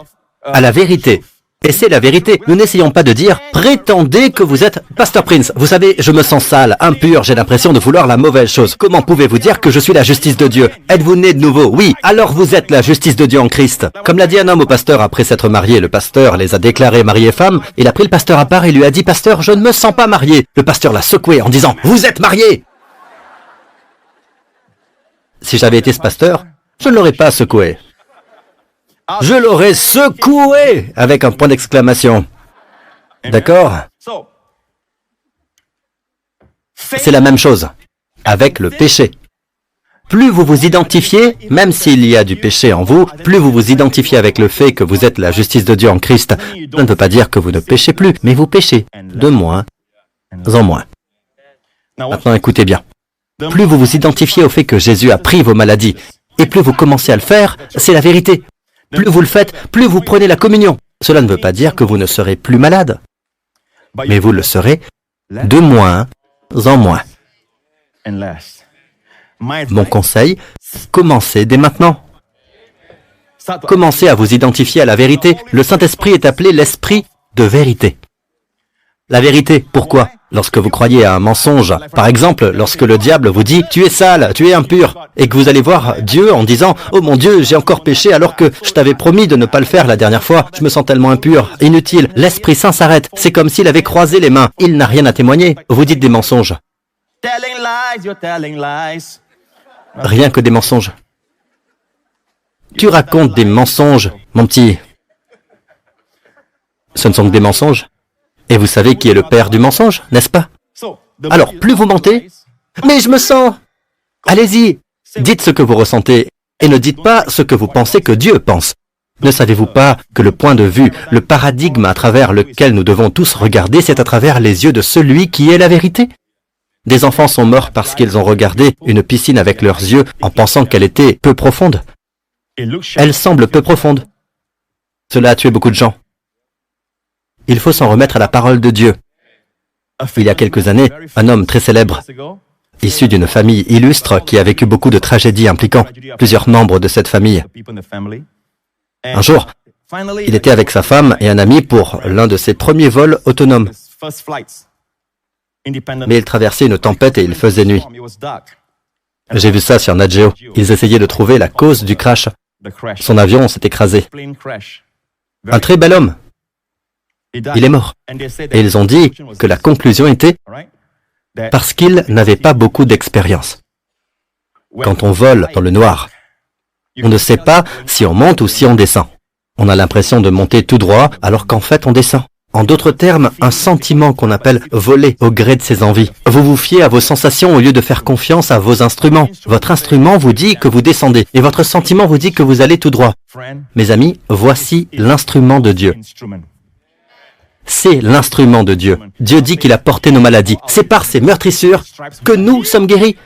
à la vérité, et c'est la vérité. Nous n'essayons pas de dire « Prétendez que vous êtes Pasteur Prince. Vous savez, je me sens sale, impur, j'ai l'impression de vouloir la mauvaise chose. Comment pouvez-vous dire que je suis la justice de Dieu? Êtes-vous né de nouveau? Oui, alors vous êtes la justice de Dieu en Christ. » Comme l'a dit un homme au pasteur après s'être marié, le pasteur les a déclarés mariés femmes. Il a pris le pasteur à part et lui a dit « Pasteur, je ne me sens pas marié. » Le pasteur l'a secoué en disant « Vous êtes marié !» Si j'avais été ce pasteur, je ne l'aurais pas secoué. Je l'aurais secoué avec un point d'exclamation. D'accord? C'est la même chose avec le péché. Plus vous vous identifiez, même s'il y a du péché en vous, plus vous vous identifiez avec le fait que vous êtes la justice de Dieu en Christ, ça ne veut pas dire que vous ne péchez plus, mais vous péchez de moins en moins. Maintenant, écoutez bien. Plus vous vous identifiez au fait que Jésus a pris vos maladies, et plus vous commencez à le faire, c'est la vérité. Plus vous le faites, plus vous prenez la communion. Cela ne veut pas dire que vous ne serez plus malade, mais vous le serez de moins en moins. Mon conseil, commencez dès maintenant. Commencez à vous identifier à la vérité. Le Saint-Esprit est appelé l'Esprit de vérité. La vérité, pourquoi? Lorsque vous croyez à un mensonge, par exemple, lorsque le diable vous dit « Tu es sale, tu es impur », et que vous allez voir Dieu en disant « Oh mon Dieu, j'ai encore péché alors que je t'avais promis de ne pas le faire la dernière fois, je me sens tellement impur, inutile ». L'Esprit Saint s'arrête, c'est comme s'il avait croisé les mains, il n'a rien à témoigner. Vous dites des mensonges. Rien que des mensonges. Tu racontes des mensonges, mon petit. Ce ne sont que des mensonges. Et vous savez qui est le père du mensonge, n'est-ce pas? Alors, plus vous mentez, mais je me sens... Allez-y, dites ce que vous ressentez, et ne dites pas ce que vous pensez que Dieu pense. Ne savez-vous pas que le point de vue, le paradigme à travers lequel nous devons tous regarder, c'est à travers les yeux de celui qui est la vérité? Des enfants sont morts parce qu'ils ont regardé une piscine avec leurs yeux en pensant qu'elle était peu profonde. Elle semble peu profonde. Cela a tué beaucoup de gens. Il faut s'en remettre à la parole de Dieu. Il y a quelques années, un homme très célèbre, issu d'une famille illustre qui a vécu beaucoup de tragédies impliquant plusieurs membres de cette famille. Un jour, il était avec sa femme et un ami pour l'un de ses premiers vols autonomes. Mais il traversait une tempête et il faisait nuit. J'ai vu ça sur Nat Geo. Ils essayaient de trouver la cause du crash. Son avion s'est écrasé. Un très bel homme. Il est mort. Et ils ont dit que la conclusion était parce qu'il n'avait pas beaucoup d'expérience. Quand on vole dans le noir, on ne sait pas si on monte ou si on descend. On a l'impression de monter tout droit alors qu'en fait on descend. En d'autres termes, un sentiment qu'on appelle voler au gré de ses envies. Vous vous fiez à vos sensations au lieu de faire confiance à vos instruments. Votre instrument vous dit que vous descendez et votre sentiment vous dit que vous allez tout droit. Mes amis, voici l'instrument de Dieu. c'est l'instrument de Dieu. Dieu dit qu'il a porté nos maladies. C'est par ces meurtrissures que nous sommes guéris.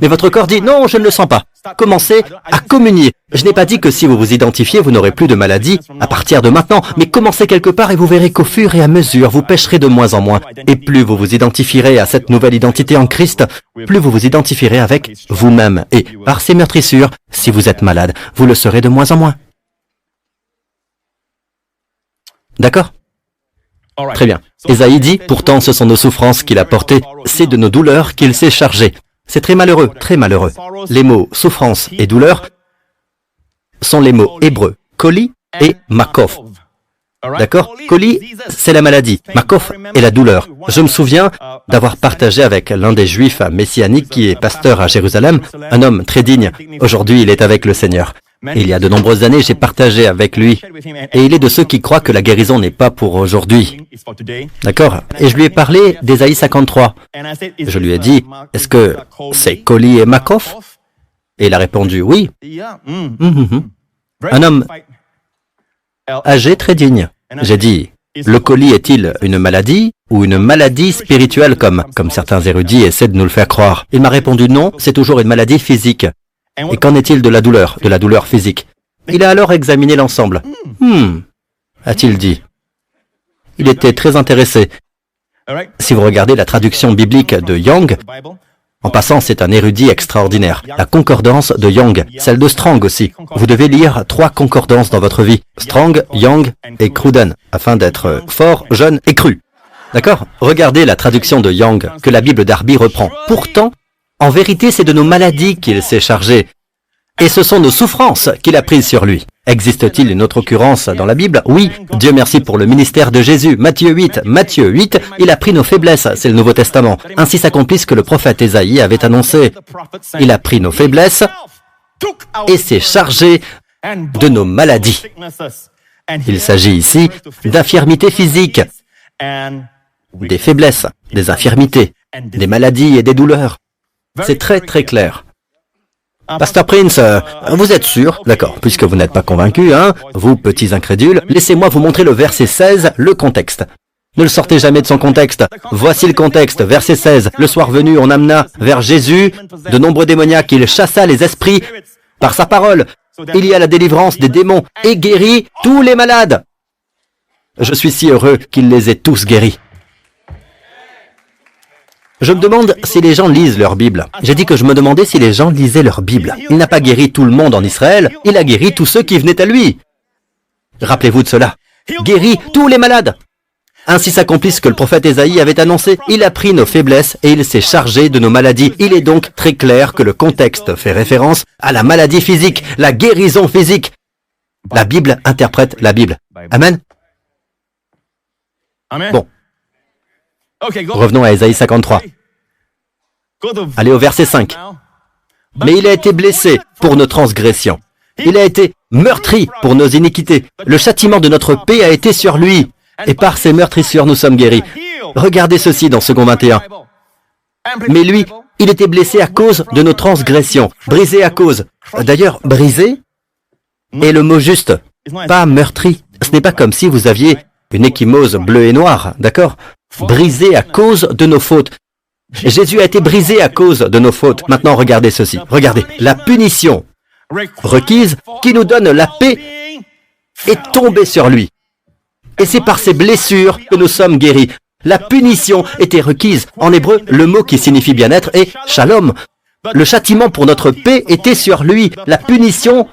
Mais votre corps dit, non, je ne le sens pas. Commencez à communier. Je n'ai pas dit que si vous vous identifiez, vous n'aurez plus de maladie à partir de maintenant, mais commencez quelque part et vous verrez qu'au fur et à mesure, vous pécherez de moins en moins. Et plus vous vous identifierez à cette nouvelle identité en Christ, plus vous vous identifierez avec vous-même. Et par ces meurtrissures, si vous êtes malade, vous le serez de moins en moins. D'accord? Très bien. Ésaïe dit, pourtant ce sont nos souffrances qu'il a portées, c'est de nos douleurs qu'il s'est chargé. C'est très malheureux, très malheureux. Les mots souffrance et douleur sont les mots hébreux, koli et makoph. D'accord? Koli, c'est la maladie. Makoph est la douleur. Je me souviens d'avoir partagé avec l'un des juifs messianiques qui est pasteur à Jérusalem, un homme très digne. Aujourd'hui, il est avec le Seigneur. Il y a de nombreuses années, j'ai partagé avec lui. Et il est de ceux qui croient que la guérison n'est pas pour aujourd'hui. D'accord? Et je lui ai parlé d'Ésaïe 53. Je lui ai dit, est-ce que c'est koli et makoph? Et il a répondu, oui. Un homme âgé, très digne. J'ai dit, le koli est-il une maladie ou une maladie spirituelle comme certains érudits essaient de nous le faire croire? Il m'a répondu, non, c'est toujours une maladie physique. Et qu'en est-il de la douleur physique? Il a alors examiné l'ensemble. A-t-il dit. Il était très intéressé. Si vous regardez la traduction biblique de Young, en passant, c'est un érudit extraordinaire. La concordance de Young, celle de Strong aussi. Vous devez lire 3 concordances dans votre vie. Strong, Young et Cruden, afin d'être fort, jeune et cru. D'accord? Regardez la traduction de Young, que la Bible Darby reprend. Pourtant, en vérité, c'est de nos maladies qu'il s'est chargé. Et ce sont nos souffrances qu'il a prises sur lui. Existe-t-il une autre occurrence dans la Bible? Oui, Dieu merci pour le ministère de Jésus. Matthieu 8, il a pris nos faiblesses, c'est le Nouveau Testament. Ainsi s'accomplit ce que le prophète Ésaïe avait annoncé. Il a pris nos faiblesses et s'est chargé de nos maladies. Il s'agit ici d'infirmités physiques, des faiblesses, des infirmités, des maladies et des douleurs. C'est très très clair. Pasteur Prince, vous êtes sûr? D'accord, puisque vous n'êtes pas convaincu, hein, vous petits incrédules, laissez-moi vous montrer le verset 16, le contexte. Ne le sortez jamais de son contexte. Voici le contexte, verset 16. Le soir venu, on amena vers Jésus de nombreux démoniaques, il chassa les esprits par sa parole. Il y a la délivrance des démons et guérit tous les malades. Je suis si heureux qu'il les ait tous guéris. Je me demande si les gens lisent leur Bible. J'ai dit que je me demandais si les gens lisaient leur Bible. Il n'a pas guéri tout le monde en Israël, il a guéri tous ceux qui venaient à lui. Rappelez-vous de cela. Guérit tous les malades. Ainsi s'accomplit ce que le prophète Ésaïe avait annoncé. Il a pris nos faiblesses et il s'est chargé de nos maladies. Il est donc très clair que le contexte fait référence à la maladie physique, la guérison physique. La Bible interprète la Bible. Amen. Bon. Revenons à Ésaïe 53. Allez au verset 5. Mais il a été blessé pour nos transgressions. Il a été meurtri pour nos iniquités. Le châtiment de notre paix a été sur lui. Et par ses meurtrissures, nous sommes guéris. Regardez ceci dans 2 21. Mais lui, il était blessé à cause de nos transgressions. Brisé à cause. D'ailleurs, brisé est le mot juste. Pas meurtri. Ce n'est pas comme si vous aviez une ecchymose bleue et noire, d'accord? Brisé à cause de nos fautes. Jésus a été brisé à cause de nos fautes. Maintenant, regardez ceci. Regardez. La punition requise qui nous donne la paix est tombée sur lui. Et c'est par ces blessures que nous sommes guéris. La punition était requise. En hébreu, le mot qui signifie bien-être est shalom. Le châtiment pour notre paix était sur lui. La punition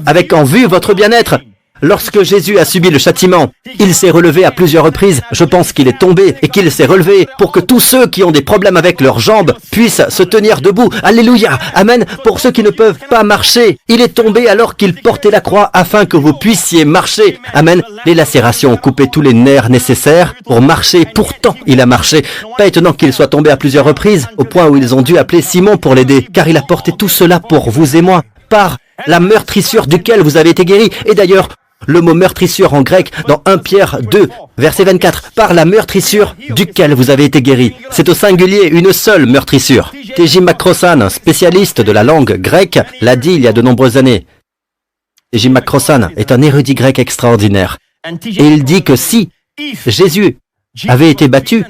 avec en vue votre bien-être. Lorsque Jésus a subi le châtiment, il s'est relevé à plusieurs reprises. Je pense qu'il est tombé et qu'il s'est relevé pour que tous ceux qui ont des problèmes avec leurs jambes puissent se tenir debout. Alléluia. Amen. Pour ceux qui ne peuvent pas marcher, il est tombé alors qu'il portait la croix afin que vous puissiez marcher. Amen. Les lacérations ont coupé tous les nerfs nécessaires pour marcher. Pourtant, il a marché. Pas étonnant qu'il soit tombé à plusieurs reprises, au point où ils ont dû appeler Simon pour l'aider, car il a porté tout cela pour vous et moi, par la meurtrissure duquel vous avez été guéris. Et d'ailleurs, le mot meurtrissure en grec dans 1 Pierre 2, verset 24, par la meurtrissure duquel vous avez été guéris. C'est au singulier une seule meurtrissure. T.J. McCrossan, spécialiste de la langue grecque, l'a dit il y a de nombreuses années. T.J. McCrossan est un érudit grec extraordinaire. Et il dit que si Jésus avait été battu,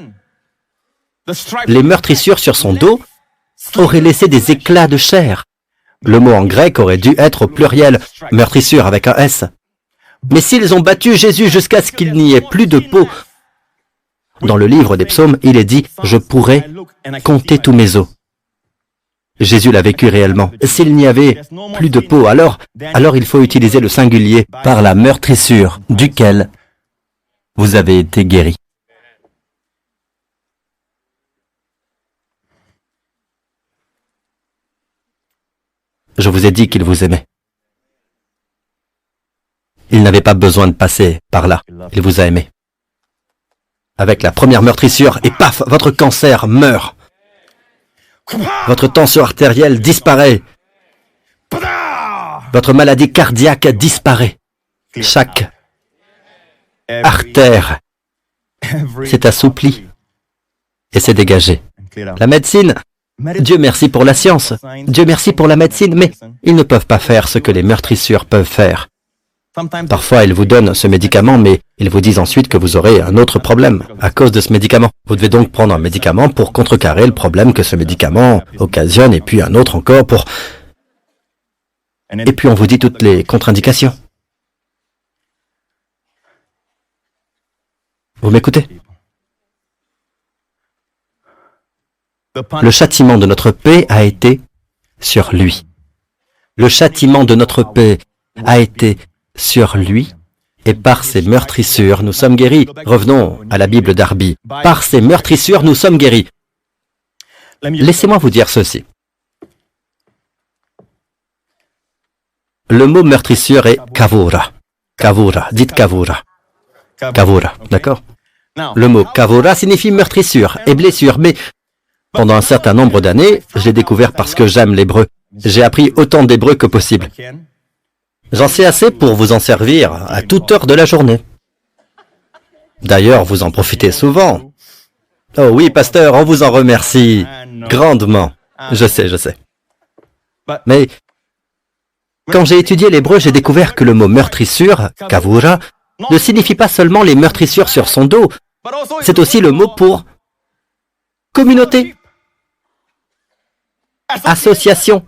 les meurtrissures sur son dos auraient laissé des éclats de chair. Le mot en grec aurait dû être au pluriel, meurtrissure avec un S. Mais s'ils ont battu Jésus jusqu'à ce qu'il n'y ait plus de peau, dans le livre des psaumes, il est dit « Je pourrais compter tous mes os ». Jésus l'a vécu réellement. S'il n'y avait plus de peau, alors il faut utiliser le singulier par la meurtrissure duquel vous avez été guéri. Je vous ai dit qu'il vous aimait. Il n'avait pas besoin de passer par là. Il vous a aimé. Avec la première meurtrissure, et paf, votre cancer meurt. Votre tension artérielle disparaît. Votre maladie cardiaque disparaît. Chaque artère s'est assouplie et s'est dégagée. La médecine, Dieu merci pour la science, Dieu merci pour la médecine, mais ils ne peuvent pas faire ce que les meurtrissures peuvent faire. Parfois, ils vous donnent ce médicament, mais ils vous disent ensuite que vous aurez un autre problème à cause de ce médicament. Vous devez donc prendre un médicament pour contrecarrer le problème que ce médicament occasionne, et puis un autre encore pour... Et puis on vous dit toutes les contre-indications. Vous m'écoutez? Le châtiment de notre paix a été sur lui. Le châtiment de notre paix a été sur lui, et par ses meurtrissures, nous sommes guéris. Revenons à la Bible d'Arby. Par ses meurtrissures, nous sommes guéris. Laissez-moi vous dire ceci. Le mot meurtrissure est kavura. Kavura, dites kavura. Kavura, d'accord? Le mot kavura signifie meurtrissure et blessure, mais pendant un certain nombre d'années, je l'ai découvert parce que j'aime l'hébreu. J'ai appris autant d'hébreu que possible. J'en sais assez pour vous en servir à toute heure de la journée. D'ailleurs, vous en profitez souvent. Oh oui, pasteur, on vous en remercie grandement. Je sais. Mais quand j'ai étudié l'hébreu, j'ai découvert que le mot meurtrissure, kavura, ne signifie pas seulement les meurtrissures sur son dos, c'est aussi le mot pour communauté, association.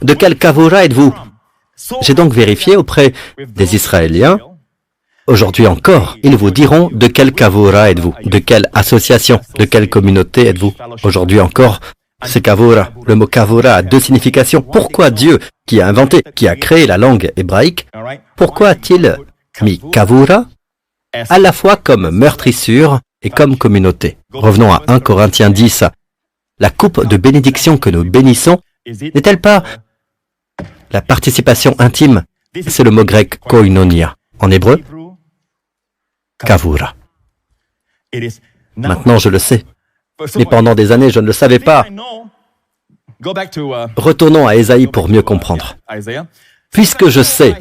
De quel kavura êtes-vous? J'ai donc vérifié auprès des Israéliens. Aujourd'hui encore, ils vous diront de quel kavura êtes-vous, de quelle association, de quelle communauté êtes-vous. Aujourd'hui encore, c'est kavura. Le mot kavura a deux significations. Pourquoi Dieu, qui a inventé, qui a créé la langue hébraïque, pourquoi a-t-il mis kavura à la fois comme meurtrissure et comme communauté? Revenons à 1 Corinthiens 10. La coupe de bénédiction que nous bénissons n'est-elle pas la participation intime? C'est le mot grec koinonia. En hébreu, kavura. Maintenant, je le sais. Mais pendant des années, je ne le savais pas. Retournons à Ésaïe pour mieux comprendre. Puisque je sais,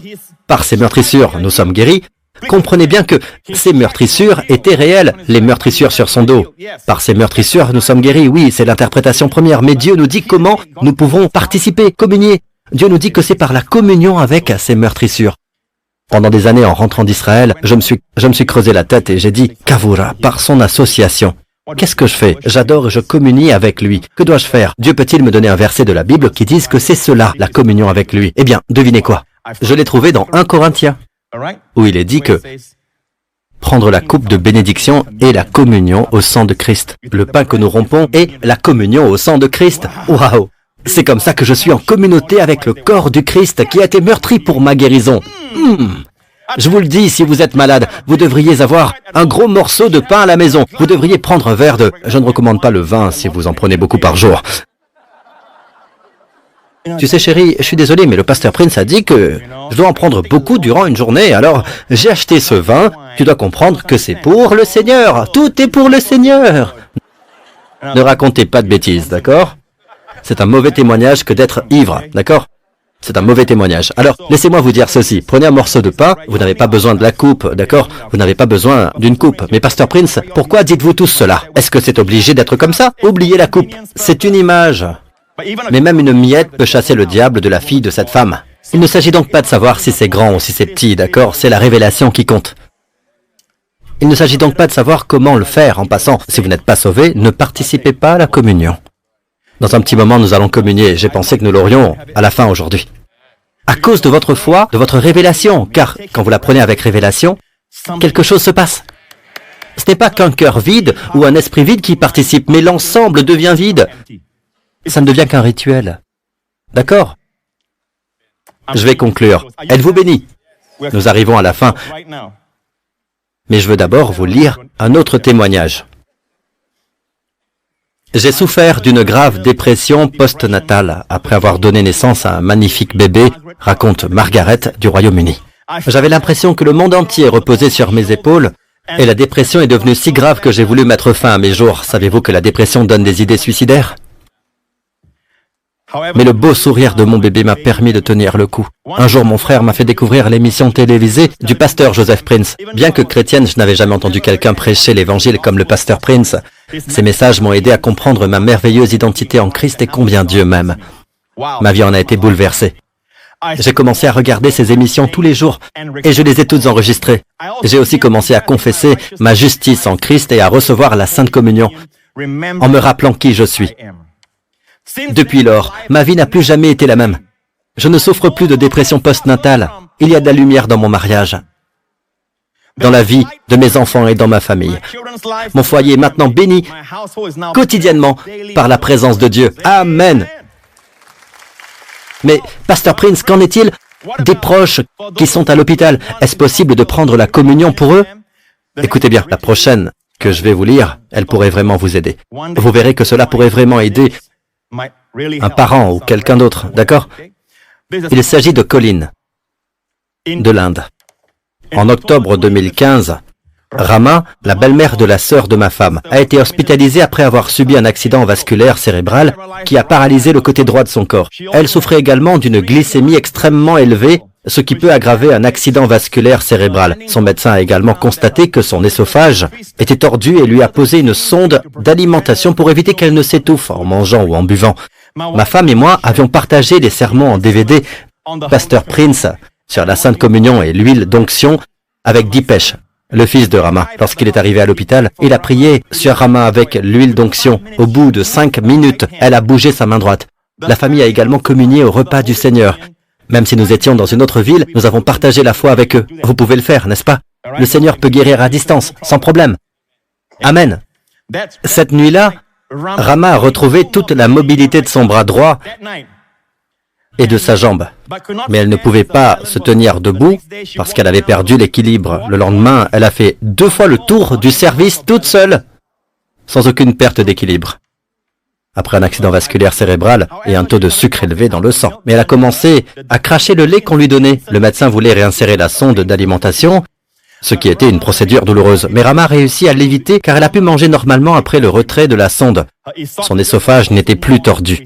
par ces meurtrissures, nous sommes guéris, comprenez bien que ces meurtrissures étaient réelles, les meurtrissures sur son dos. Par ces meurtrissures, nous sommes guéris, oui, c'est l'interprétation première, mais Dieu nous dit comment nous pouvons participer, communier. Dieu nous dit que c'est par la communion avec ces meurtrissures. Pendant des années, en rentrant d'Israël, je me suis creusé la tête et j'ai dit, kavura, par son association. Qu'est-ce que je fais? J'adore et je communie avec lui. Que dois-je faire? Dieu peut-il me donner un verset de la Bible qui dise que c'est cela, la communion avec lui? Eh bien, devinez quoi? Je l'ai trouvé dans 1 Corinthiens, où il est dit que prendre la coupe de bénédiction et la communion au sang de Christ. Le pain que nous rompons est la communion au sang de Christ. Waouh! C'est comme ça que je suis en communauté avec le corps du Christ qui a été meurtri pour ma guérison. Je vous le dis, si vous êtes malade, vous devriez avoir un gros morceau de pain à la maison. Vous devriez prendre un verre de... Je ne recommande pas le vin si vous en prenez beaucoup par jour. Tu sais, chérie, je suis désolé, mais le pasteur Prince a dit que je dois en prendre beaucoup durant une journée. Alors, j'ai acheté ce vin. Tu dois comprendre que c'est pour le Seigneur. Tout est pour le Seigneur. Ne racontez pas de bêtises, d'accord? C'est un mauvais témoignage que d'être ivre, d'accord? C'est un mauvais témoignage. Alors, laissez-moi vous dire ceci. Prenez un morceau de pain, vous n'avez pas besoin de la coupe, d'accord? Vous n'avez pas besoin d'une coupe. Mais Pasteur Prince, pourquoi dites-vous tous cela? Est-ce que c'est obligé d'être comme ça? Oubliez la coupe. C'est une image. Mais même une miette peut chasser le diable de la fille de cette femme. Il ne s'agit donc pas de savoir si c'est grand ou si c'est petit, d'accord? C'est la révélation qui compte. Il ne s'agit donc pas de savoir comment le faire en passant. Si vous n'êtes pas sauvé, ne participez pas à la communion. Dans un petit moment, nous allons communier. J'ai pensé que nous l'aurions à la fin aujourd'hui. À cause de votre foi, de votre révélation, car quand vous la prenez avec révélation, quelque chose se passe. Ce n'est pas qu'un cœur vide ou un esprit vide qui participe, mais l'ensemble devient vide. Ça ne devient qu'un rituel. D'accord? Je vais conclure. Êtes-vous bénis? Nous arrivons à la fin. Mais je veux d'abord vous lire un autre témoignage. J'ai souffert d'une grave dépression postnatale après avoir donné naissance à un magnifique bébé, raconte Margaret du Royaume-Uni. J'avais l'impression que le monde entier reposait sur mes épaules et la dépression est devenue si grave que j'ai voulu mettre fin à mes jours. Savez-vous que la dépression donne des idées suicidaires? Mais le beau sourire de mon bébé m'a permis de tenir le coup. Un jour, mon frère m'a fait découvrir l'émission télévisée du pasteur Joseph Prince. Bien que chrétienne, je n'avais jamais entendu quelqu'un prêcher l'évangile comme le pasteur Prince. Ces messages m'ont aidé à comprendre ma merveilleuse identité en Christ et combien Dieu m'aime. Ma vie en a été bouleversée. J'ai commencé à regarder ces émissions tous les jours et je les ai toutes enregistrées. J'ai aussi commencé à confesser ma justice en Christ et à recevoir la Sainte Communion en me rappelant qui je suis. Depuis lors, ma vie n'a plus jamais été la même. Je ne souffre plus de dépression postnatale. Il y a de la lumière dans mon mariage, dans la vie de mes enfants et dans ma famille. Mon foyer est maintenant béni quotidiennement par la présence de Dieu. Amen. Mais, Pasteur Prince, qu'en est-il des proches qui sont à l'hôpital? Est-ce possible de prendre la communion pour eux? Écoutez bien, la prochaine que je vais vous lire, elle pourrait vraiment vous aider. Vous verrez que cela pourrait vraiment aider un parent ou quelqu'un d'autre, d'accord? Il s'agit de Colin, de l'Inde. En octobre 2015, Rama, la belle-mère de la sœur de ma femme, a été hospitalisée après avoir subi un accident vasculaire cérébral qui a paralysé le côté droit de son corps. Elle souffrait également d'une glycémie extrêmement élevée, ce qui peut aggraver un accident vasculaire cérébral. Son médecin a également constaté que son œsophage était tordu et lui a posé une sonde d'alimentation pour éviter qu'elle ne s'étouffe en mangeant ou en buvant. Ma femme et moi avions partagé les sermons en DVD Pasteur Prince sur la Sainte Communion et l'huile d'onction avec Dipesh, le fils de Rama. Lorsqu'il est arrivé à l'hôpital, il a prié sur Rama avec l'huile d'onction. Au bout de 5 minutes, elle a bougé sa main droite. La famille a également communié au repas du Seigneur. Même si nous étions dans une autre ville, nous avons partagé la foi avec eux. Vous pouvez le faire, n'est-ce pas? Le Seigneur peut guérir à distance, sans problème. Amen. Cette nuit-là, Rama a retrouvé toute la mobilité de son bras droit et de sa jambe. Mais elle ne pouvait pas se tenir debout parce qu'elle avait perdu l'équilibre. Le lendemain, elle a fait 2 fois le tour du service toute seule, sans aucune perte d'équilibre. Après un accident vasculaire cérébral et un taux de sucre élevé dans le sang. Mais elle a commencé à cracher le lait qu'on lui donnait. Le médecin voulait réinsérer la sonde d'alimentation, ce qui était une procédure douloureuse. Mais Rama a réussi à l'éviter car elle a pu manger normalement après le retrait de la sonde. Son œsophage n'était plus tordu.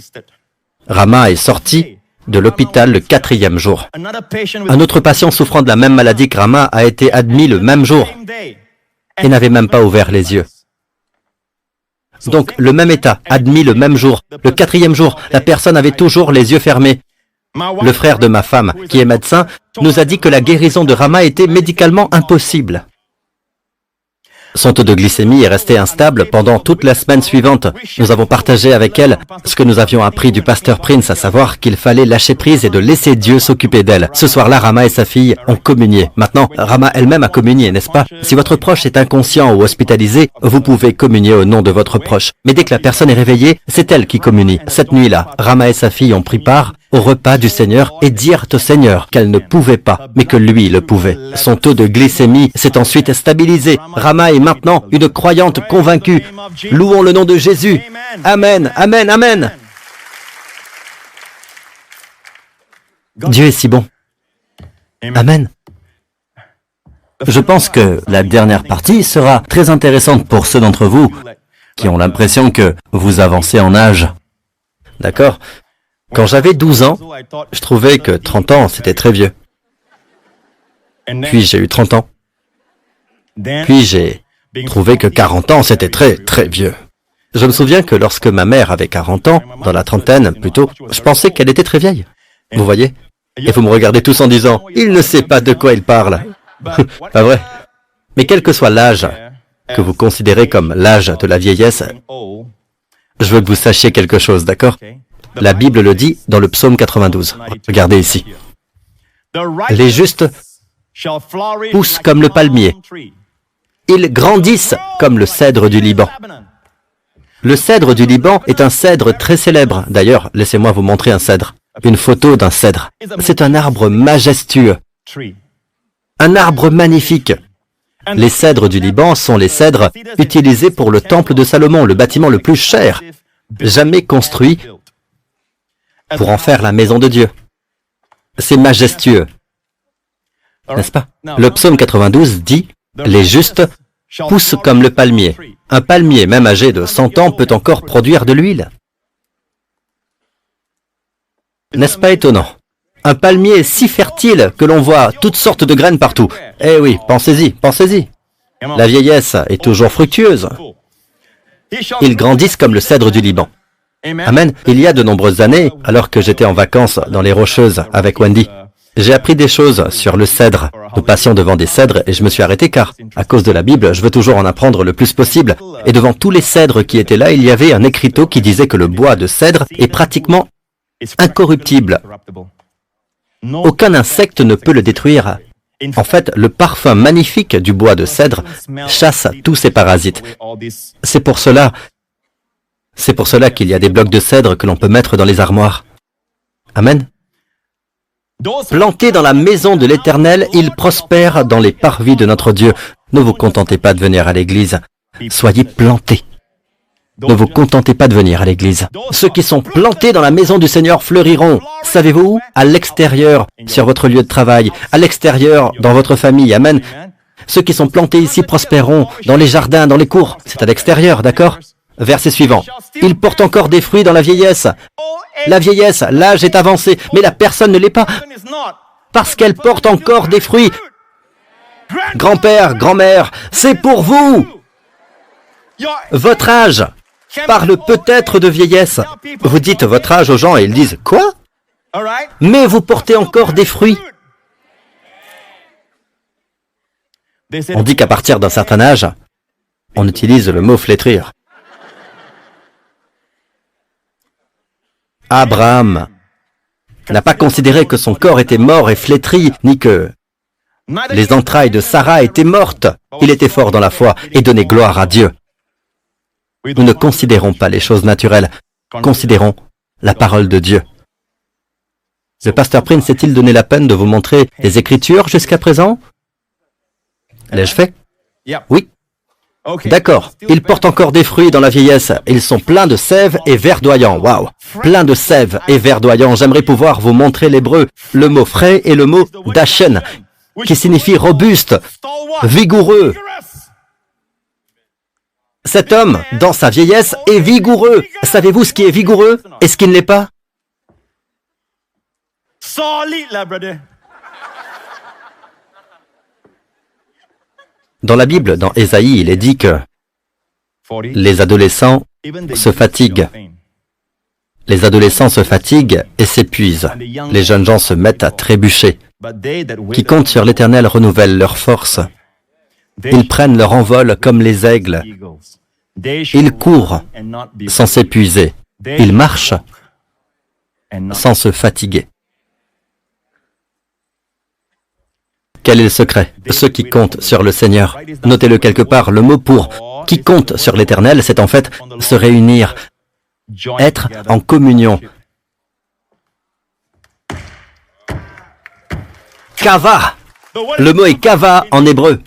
Rama est sorti de l'hôpital le 4e jour. Un autre patient souffrant de la même maladie que Rama a été admis le même jour et n'avait même pas ouvert les yeux. Donc, le même état, admis le même jour. Le 4e jour, la personne avait toujours les yeux fermés. Le frère de ma femme, qui est médecin, nous a dit que la guérison de Rama était médicalement impossible. Son taux de glycémie est resté instable pendant toute la semaine suivante. Nous avons partagé avec elle ce que nous avions appris du pasteur Prince, à savoir qu'il fallait lâcher prise et de laisser Dieu s'occuper d'elle. Ce soir-là, Rama et sa fille ont communié. Maintenant, Rama elle-même a communié, n'est-ce pas? Si votre proche est inconscient ou hospitalisé, vous pouvez communier au nom de votre proche. Mais dès que la personne est réveillée, c'est elle qui communie. Cette nuit-là, Rama et sa fille ont pris part au repas du Seigneur et dirent au Seigneur qu'elle ne pouvait pas, mais que lui le pouvait. Son taux de glycémie s'est ensuite stabilisé. Rama est maintenant une croyante convaincue. Louons le nom de Jésus. Amen, amen, amen. Dieu est si bon. Amen. Je pense que la dernière partie sera très intéressante pour ceux d'entre vous qui ont l'impression que vous avancez en âge. D'accord? Quand j'avais 12 ans, je trouvais que 30 ans, c'était très vieux. Puis j'ai eu 30 ans. Puis j'ai trouvé que 40 ans, c'était très, très vieux. Je me souviens que lorsque ma mère avait 40 ans, dans la trentaine plutôt, je pensais qu'elle était très vieille. Vous voyez? Et vous me regardez tous en disant, « Il ne sait pas de quoi il parle. » Pas vrai? Mais quel que soit l'âge que vous considérez comme l'âge de la vieillesse, je veux que vous sachiez quelque chose, d'accord? La Bible le dit dans le psaume 92. Regardez ici. Les justes poussent comme le palmier. Ils grandissent comme le cèdre du Liban. Le cèdre du Liban est un cèdre très célèbre. D'ailleurs, laissez-moi vous montrer un cèdre. Une photo d'un cèdre. C'est un arbre majestueux. Un arbre magnifique. Les cèdres du Liban sont les cèdres utilisés pour le temple de Salomon, le bâtiment le plus cher jamais construit pour en faire la maison de Dieu. C'est majestueux, n'est-ce pas? Le psaume 92 dit « Les justes poussent comme le palmier. Un palmier, même âgé de 100 ans, peut encore produire de l'huile. » N'est-ce pas étonnant? Un palmier est si fertile que l'on voit toutes sortes de graines partout. Eh oui, pensez-y, pensez-y. La vieillesse est toujours fructueuse. Ils grandissent comme le cèdre du Liban. Amen. Il y a de nombreuses années, alors que j'étais en vacances dans les Rocheuses avec Wendy, j'ai appris des choses sur le cèdre. Nous passions devant des cèdres et je me suis arrêté car, à cause de la Bible, je veux toujours en apprendre le plus possible. Et devant tous les cèdres qui étaient là, il y avait un écriteau qui disait que le bois de cèdre est pratiquement incorruptible. Aucun insecte ne peut le détruire. En fait, le parfum magnifique du bois de cèdre chasse tous ces parasites. C'est pour cela qu'il y a des blocs de cèdre que l'on peut mettre dans les armoires. Amen. Plantés dans la maison de l'Éternel, ils prospèrent dans les parvis de notre Dieu. Ne vous contentez pas de venir à l'église. Soyez plantés. Ne vous contentez pas de venir à l'église. Ceux qui sont plantés dans la maison du Seigneur fleuriront. Savez-vous où? À l'extérieur, sur votre lieu de travail, à l'extérieur, dans votre famille. Amen. Ceux qui sont plantés ici prospéreront dans les jardins, dans les cours. C'est à l'extérieur, d'accord? Verset suivant. Ils portent encore des fruits dans la vieillesse. La vieillesse, l'âge est avancé, mais la personne ne l'est pas. Parce qu'elle porte encore des fruits. Grand-père, grand-mère, c'est pour vous. Votre âge parle peut-être de vieillesse. Vous dites votre âge aux gens et ils disent « Quoi ?» Mais vous portez encore des fruits. On dit qu'à partir d'un certain âge, on utilise le mot « flétrir ». Abraham n'a pas considéré que son corps était mort et flétri, ni que les entrailles de Sarah étaient mortes. Il était fort dans la foi et donnait gloire à Dieu. Nous ne considérons pas les choses naturelles, considérons la parole de Dieu. Le pasteur Prince s'est-il donné la peine de vous montrer les Écritures jusqu'à présent? L'ai-je fait? Oui. D'accord. Ils portent encore des fruits dans la vieillesse. Ils sont pleins de sève et verdoyants. Waouh! Pleins de sève et verdoyants. J'aimerais pouvoir vous montrer l'hébreu, le mot frais et le mot dachen, qui signifie robuste, vigoureux. Cet homme, dans sa vieillesse, est vigoureux. Savez-vous ce qui est vigoureux et ce qui ne l'est pas? Dans la Bible, dans Ésaïe, il est dit que les adolescents se fatiguent. Les adolescents se fatiguent et s'épuisent. Les jeunes gens se mettent à trébucher. Qui comptent sur l'Éternel renouvellent leurs forces. Ils prennent leur envol comme les aigles. Ils courent sans s'épuiser. Ils marchent sans se fatiguer. Quel est le secret? Ceux qui comptent sur le Seigneur. Notez-le quelque part, le mot pour « qui compte sur l'Éternel », c'est en fait se réunir, être en communion. Kava. Le mot est kava en hébreu.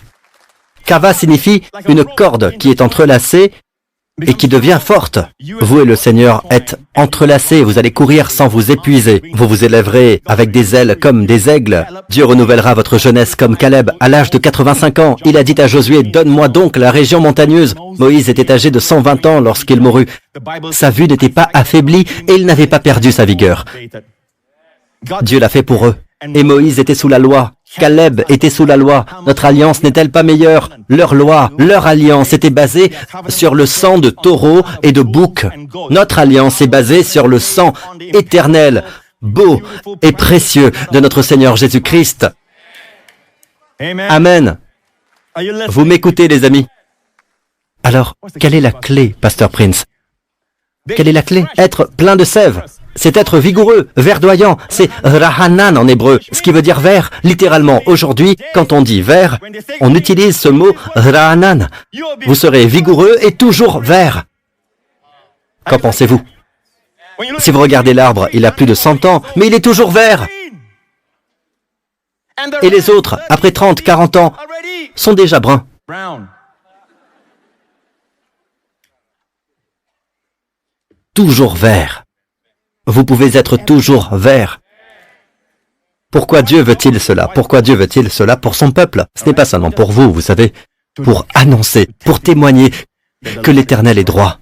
Kava signifie une corde qui est entrelacée et qui devient forte. Vous et le Seigneur êtes entrelacés, vous allez courir sans vous épuiser. Vous vous élèverez avec des ailes comme des aigles. Dieu renouvellera votre jeunesse comme Caleb. À l'âge de 85 ans, il a dit à Josué, « Donne-moi donc la région montagneuse. » Moïse était âgé de 120 ans lorsqu'il mourut. Sa vue n'était pas affaiblie et il n'avait pas perdu sa vigueur. Dieu l'a fait pour eux. Et Moïse était sous la loi. Caleb était sous la loi. Notre alliance n'est-elle pas meilleure? Leur loi, leur alliance était basée sur le sang de taureau et de bouc. Notre alliance est basée sur le sang éternel, beau et précieux de notre Seigneur Jésus-Christ. Amen. Vous m'écoutez, les amis? Alors, quelle est la clé, Pasteur Prince? Quelle est la clé? Être plein de sève. C'est être vigoureux, verdoyant. C'est rahanan en hébreu, ce qui veut dire vert. Littéralement, aujourd'hui, quand on dit vert, on utilise ce mot rahanan. Vous serez vigoureux et toujours vert. Qu'en pensez-vous? Si vous regardez l'arbre, il a plus de 100 ans, mais il est toujours vert. Et les autres, après 30, 40 ans, sont déjà bruns. Toujours vert. Vous pouvez être toujours vert. Pourquoi Dieu veut-il cela? Pourquoi Dieu veut-il cela pour son peuple? Ce n'est pas seulement pour vous, vous savez, pour annoncer, pour témoigner que l'Éternel est droit.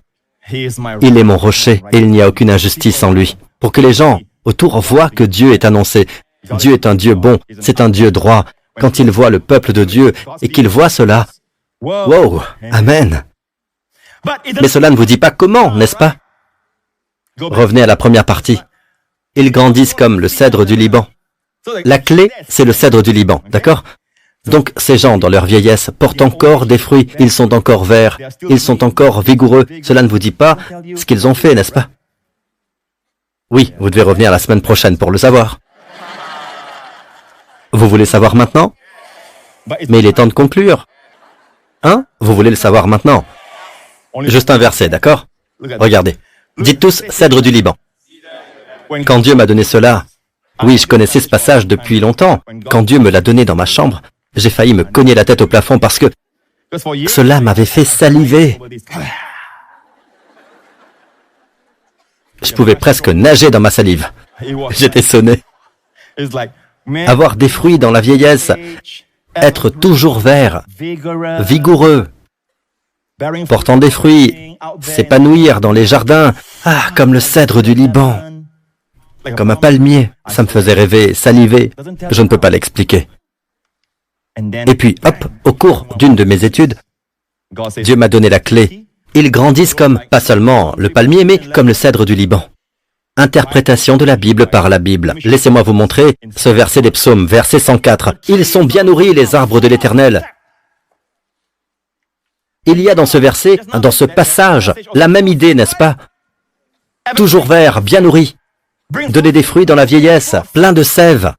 Il est mon rocher et il n'y a aucune injustice en lui. Pour que les gens autour voient que Dieu est annoncé. Dieu est un Dieu bon, c'est un Dieu droit. Quand ils voient le peuple de Dieu et qu'ils voient cela, wow, amen. Mais cela ne vous dit pas comment, n'est-ce pas? Revenez à la première partie. Ils grandissent comme le cèdre du Liban. La clé, c'est le cèdre du Liban, d'accord? Donc ces gens, dans leur vieillesse, portent encore des fruits. Ils sont encore verts. Ils sont encore vigoureux. Cela ne vous dit pas ce qu'ils ont fait, n'est-ce pas? Oui, vous devez revenir la semaine prochaine pour le savoir. Vous voulez savoir maintenant? Mais il est temps de conclure. Hein? Vous voulez le savoir maintenant? Juste un verset, d'accord? Regardez. Dites tous cèdre du Liban. Quand Dieu m'a donné cela, oui, je connaissais ce passage depuis longtemps. Quand Dieu me l'a donné dans ma chambre, j'ai failli me cogner la tête au plafond parce que cela m'avait fait saliver. Je pouvais presque nager dans ma salive. J'étais sonné. Avoir des fruits dans la vieillesse, être toujours vert, vigoureux, portant des fruits, s'épanouir dans les jardins, comme le cèdre du Liban, comme un palmier. Ça me faisait rêver, saliver. Je ne peux pas l'expliquer. Et puis, hop, au cours d'une de mes études, Dieu m'a donné la clé. Ils grandissent comme, pas seulement le palmier, mais comme le cèdre du Liban. Interprétation de la Bible par la Bible. Laissez-moi vous montrer ce verset des psaumes, verset 104. Ils sont bien nourris, les arbres de l'Éternel. Il y a dans ce verset, dans ce passage, la même idée, n'est-ce pas? Toujours vert, bien nourri. Donner des fruits dans la vieillesse, plein de sève.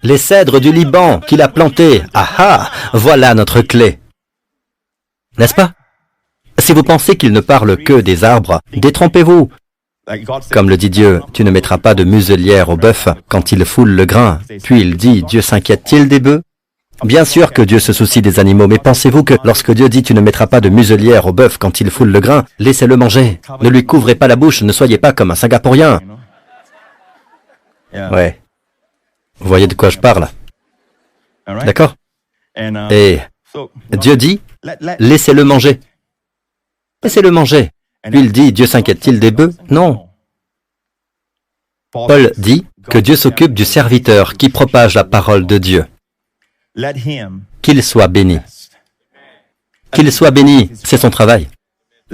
Les cèdres du Liban qu'il a plantés. Voilà notre clé. N'est-ce pas? Si vous pensez qu'il ne parle que des arbres, détrompez-vous. Comme le dit Dieu, tu ne mettras pas de muselière au bœuf quand il foule le grain. Puis il dit, Dieu s'inquiète-t-il des bœufs? Bien sûr que Dieu se soucie des animaux, mais pensez-vous que lorsque Dieu dit tu ne mettras pas de muselière au bœuf quand il foule le grain, laissez-le manger. Ne lui couvrez pas la bouche, ne soyez pas comme un Singapourien. Ouais. Vous voyez de quoi je parle? D'accord? Et Dieu dit, laissez-le manger. Laissez-le manger. Puis il dit, Dieu s'inquiète-t-il des bœufs? Non. Paul dit que Dieu s'occupe du serviteur qui propage la parole de Dieu. Qu'il soit béni. Qu'il soit béni, c'est son travail.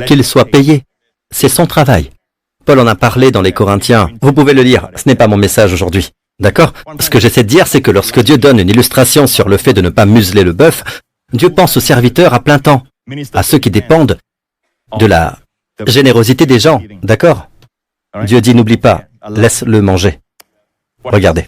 Qu'il soit payé, c'est son travail. Paul en a parlé dans les Corinthiens. Vous pouvez le lire, ce n'est pas mon message aujourd'hui. D'accord? Ce que j'essaie de dire, c'est que lorsque Dieu donne une illustration sur le fait de ne pas museler le bœuf, Dieu pense aux serviteurs à plein temps, à ceux qui dépendent de la générosité des gens. D'accord? Dieu dit, n'oublie pas, laisse-le manger. Regardez.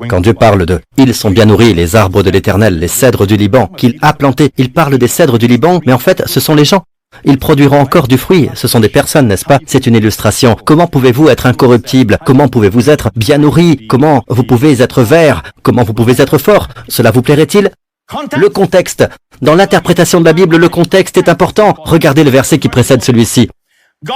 Quand Dieu parle de « Ils sont bien nourris, les arbres de l'Éternel, les cèdres du Liban, qu'il a plantés », il parle des cèdres du Liban, mais en fait, ce sont les gens. Ils produiront encore du fruit, ce sont des personnes, n'est-ce pas? C'est une illustration. Comment pouvez-vous être incorruptible? Comment pouvez-vous être bien nourri? Comment vous pouvez être vert? Comment vous pouvez être fort? Cela vous plairait-il? Le contexte. Dans l'interprétation de la Bible, le contexte est important. Regardez le verset qui précède celui-ci.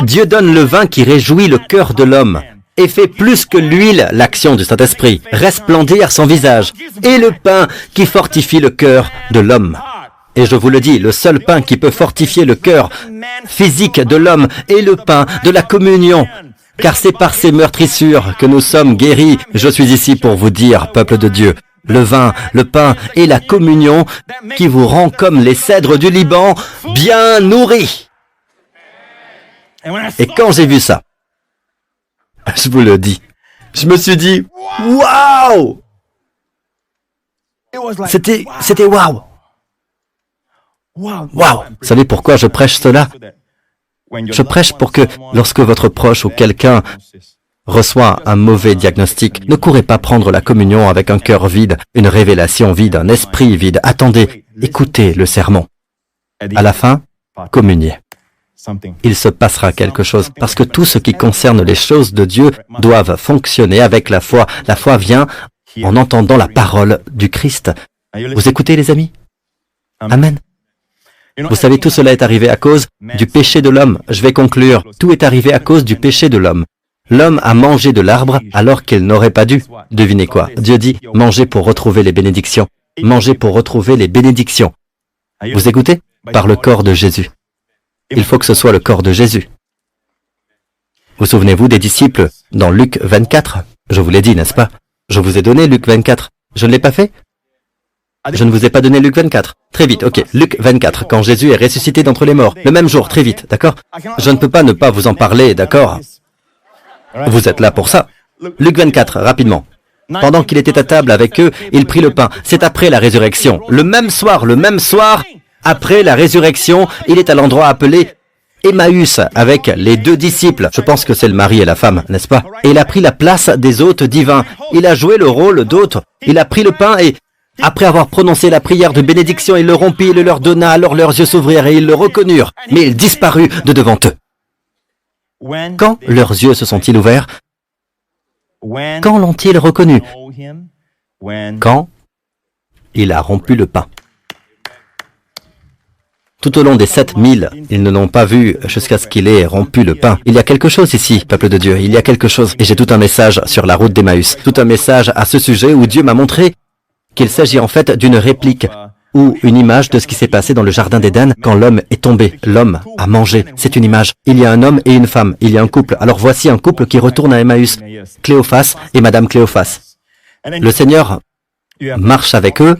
Dieu donne le vin qui réjouit le cœur de l'homme et fait plus que l'huile l'action du Saint-Esprit, resplendir son visage, et le pain qui fortifie le cœur de l'homme. Et je vous le dis, le seul pain qui peut fortifier le cœur physique de l'homme est le pain de la communion. Car c'est par ces meurtrissures que nous sommes guéris. Je suis ici pour vous dire, peuple de Dieu, le vin, le pain et la communion qui vous rend comme les cèdres du Liban, bien nourris. Et quand j'ai vu ça, je vous le dis, je me suis dit, waouh! C'était waouh. Waouh. Vous savez pourquoi je prêche cela? Je prêche pour que, lorsque votre proche ou quelqu'un reçoit un mauvais diagnostic, ne courez pas prendre la communion avec un cœur vide, une révélation vide, un esprit vide. Attendez, écoutez le sermon. À la fin, communiez. Il se passera quelque chose, parce que tout ce qui concerne les choses de Dieu doivent fonctionner avec la foi. La foi vient en entendant la parole du Christ. Vous écoutez, les amis? Amen. Vous savez, tout cela est arrivé à cause du péché de l'homme. Je vais conclure. Tout est arrivé à cause du péché de l'homme. L'homme a mangé de l'arbre alors qu'il n'aurait pas dû. Devinez quoi? Dieu dit, mangez pour retrouver les bénédictions. Mangez pour retrouver les bénédictions. Vous écoutez? Par le corps de Jésus. Il faut que ce soit le corps de Jésus. Vous souvenez-vous des disciples dans Luc 24? Je vous l'ai dit, n'est-ce pas? Je vous ai donné Luc 24. Je ne l'ai pas fait? Je ne vous ai pas donné Luc 24. Très vite, ok. Luc 24, quand Jésus est ressuscité d'entre les morts. Le même jour, très vite, d'accord? Je ne peux pas ne pas vous en parler, d'accord? Vous êtes là pour ça. Luc 24, rapidement. Pendant qu'il était à table avec eux, il prit le pain. C'est après la résurrection. Le même soir, après la résurrection, il est à l'endroit appelé Emmaüs avec les deux disciples. Je pense que c'est le mari et la femme, n'est-ce pas? Et il a pris la place des hôtes divins. Il a joué le rôle d'hôte. Il a pris le pain et, après avoir prononcé la prière de bénédiction, il le rompit et le leur donna. Alors leurs yeux s'ouvrirent et ils le reconnurent. Mais il disparut de devant eux. Quand leurs yeux se sont-ils ouverts? Quand l'ont-ils reconnu? Quand il a rompu le pain. Tout au long des 7000, ils ne l'ont pas vu jusqu'à ce qu'il ait rompu le pain. Il y a quelque chose ici, peuple de Dieu, il y a quelque chose. Et j'ai tout un message sur la route d'Emmaüs, tout un message à ce sujet où Dieu m'a montré qu'il s'agit en fait d'une réplique ou une image de ce qui s'est passé dans le jardin d'Éden quand l'homme est tombé. L'homme a mangé. C'est une image. Il y a un homme et une femme. Il y a un couple. Alors voici un couple qui retourne à Emmaüs. Cléophas et Madame Cléophas. Le Seigneur marche avec eux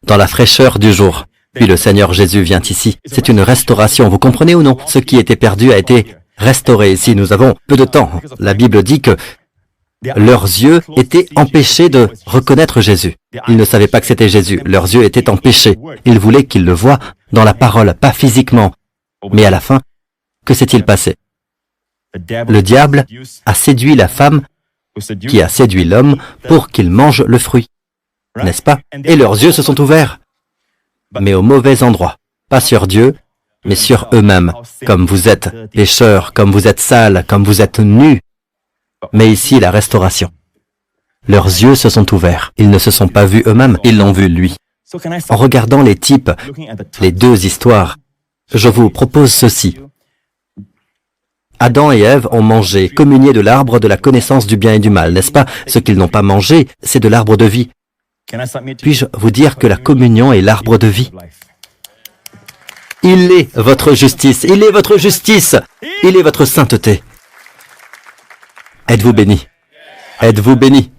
dans la fraîcheur du jour. Puis le Seigneur Jésus vient ici. C'est une restauration. Vous comprenez ou non? Ce qui était perdu a été restauré ici. Nous avons peu de temps. La Bible dit que leurs yeux étaient empêchés de reconnaître Jésus. Ils ne savaient pas que c'était Jésus. Leurs yeux étaient empêchés. Ils voulaient qu'ils le voient dans la parole, pas physiquement. Mais à la fin, que s'est-il passé? Le diable a séduit la femme qui a séduit l'homme pour qu'il mange le fruit. N'est-ce pas? Et leurs yeux se sont ouverts. Mais au mauvais endroit. Pas sur Dieu, mais sur eux-mêmes. Comme vous êtes pécheurs, comme vous êtes sales, comme vous êtes nus. Mais ici, la restauration. Leurs yeux se sont ouverts. Ils ne se sont pas vus eux-mêmes, ils l'ont vu lui. En regardant les types, les deux histoires, je vous propose ceci. Adam et Ève ont mangé, communié de l'arbre de la connaissance du bien et du mal, n'est-ce pas? Ce qu'ils n'ont pas mangé, c'est de l'arbre de vie. Puis-je vous dire que la communion est l'arbre de vie? Il est votre justice, il est votre justice, il est votre sainteté. Êtes-vous bénis? Êtes-vous bénis?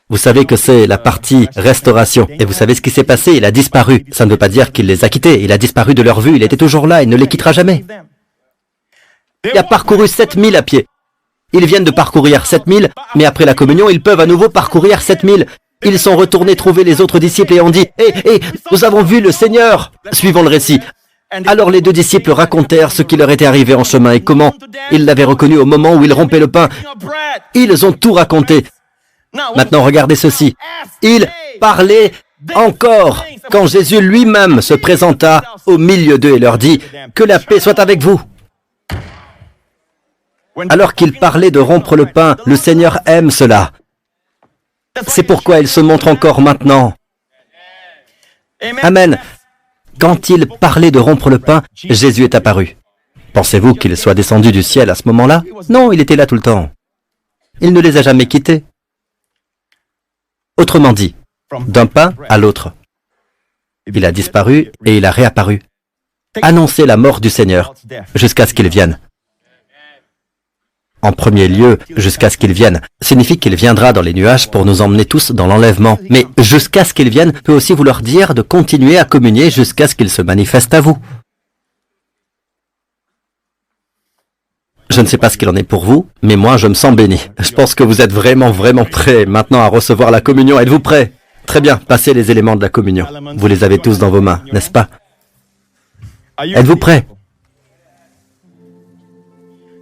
Vous savez que c'est la partie restauration. Et vous savez ce qui s'est passé? Il a disparu. Ça ne veut pas dire qu'il les a quittés. Il a disparu de leur vue. Il était toujours là. Il ne les quittera jamais. Il a parcouru 7000 à pied. Ils viennent de parcourir 7000, mais après la communion, ils peuvent à nouveau parcourir 7000. Ils sont retournés trouver les autres disciples et ont dit « Hé, nous avons vu le Seigneur !» Suivons le récit. Alors les deux disciples racontèrent ce qui leur était arrivé en chemin et comment ils l'avaient reconnu au moment où il rompait le pain. Ils ont tout raconté. Maintenant, regardez ceci. Ils parlaient encore quand Jésus lui-même se présenta au milieu d'eux et leur dit « Que la paix soit avec vous !» Alors qu'ils parlaient de rompre le pain, le Seigneur aime cela. C'est pourquoi il se montre encore maintenant. Amen. Quand il parlait de rompre le pain, Jésus est apparu. Pensez-vous qu'il soit descendu du ciel à ce moment-là? Non, il était là tout le temps. Il ne les a jamais quittés. Autrement dit, d'un pain à l'autre. Il a disparu et il a réapparu. Annoncez la mort du Seigneur jusqu'à ce qu'il vienne. En premier lieu, jusqu'à ce qu'il vienne, signifie qu'il viendra dans les nuages pour nous emmener tous dans l'enlèvement. Mais jusqu'à ce qu'il vienne peut aussi vouloir dire de continuer à communier jusqu'à ce qu'il se manifeste à vous. Je ne sais pas ce qu'il en est pour vous, mais moi je me sens béni. Je pense que vous êtes vraiment prêts maintenant à recevoir la communion. Êtes-vous prêts? Très bien, passez les éléments de la communion. Vous les avez tous dans vos mains, n'est-ce pas? Êtes-vous prêts?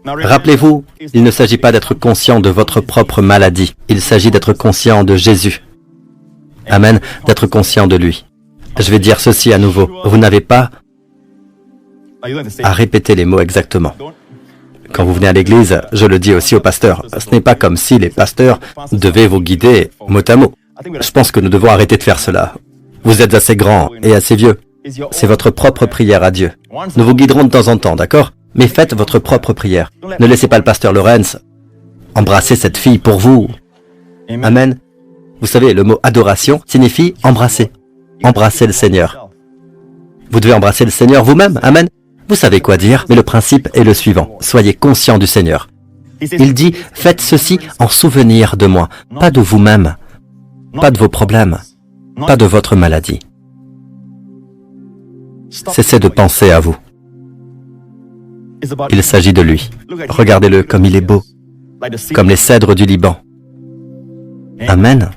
Rappelez-vous, il ne s'agit pas d'être conscient de votre propre maladie. Il s'agit d'être conscient de Jésus. Amen, d'être conscient de lui. Je vais dire ceci à nouveau. Vous n'avez pas à répéter les mots exactement. Quand vous venez à l'église, je le dis aussi aux pasteurs, ce n'est pas comme si les pasteurs devaient vous guider mot à mot. Je pense que nous devons arrêter de faire cela. Vous êtes assez grand et assez vieux. C'est votre propre prière à Dieu. Nous vous guiderons de temps en temps, d'accord? Mais faites votre propre prière. Ne laissez pas le pasteur Lorenz embrasser cette fille pour vous. Amen. Vous savez, le mot adoration signifie embrasser. Embrasser le Seigneur. Vous devez embrasser le Seigneur vous-même. Amen. Vous savez quoi dire, mais le principe est le suivant. Soyez conscient du Seigneur. Il dit, faites ceci en souvenir de moi, pas de vous-même, pas de vos problèmes, pas de votre maladie. Cessez de penser à vous. Il s'agit de lui. Regardez-le comme il est beau, comme les cèdres du Liban. Amen.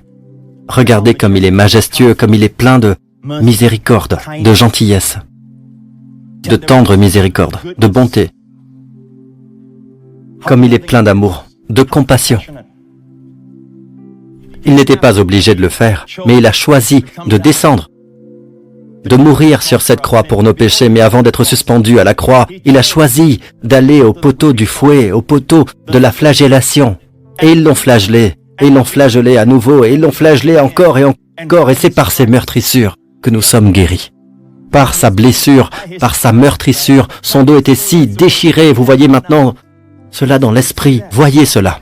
Regardez comme il est majestueux, comme il est plein de miséricorde, de gentillesse, de tendre miséricorde, de bonté, comme il est plein d'amour, de compassion. Il n'était pas obligé de le faire, mais il a choisi de descendre, de mourir sur cette croix pour nos péchés, mais avant d'être suspendu à la croix, il a choisi d'aller au poteau du fouet, au poteau de la flagellation. Et ils l'ont flagellé, et ils l'ont flagellé à nouveau, et ils l'ont flagellé encore et encore, et c'est par ces meurtrissures que nous sommes guéris. Par sa blessure, par sa meurtrissure, son dos était si déchiré, vous voyez maintenant cela dans l'esprit, voyez cela.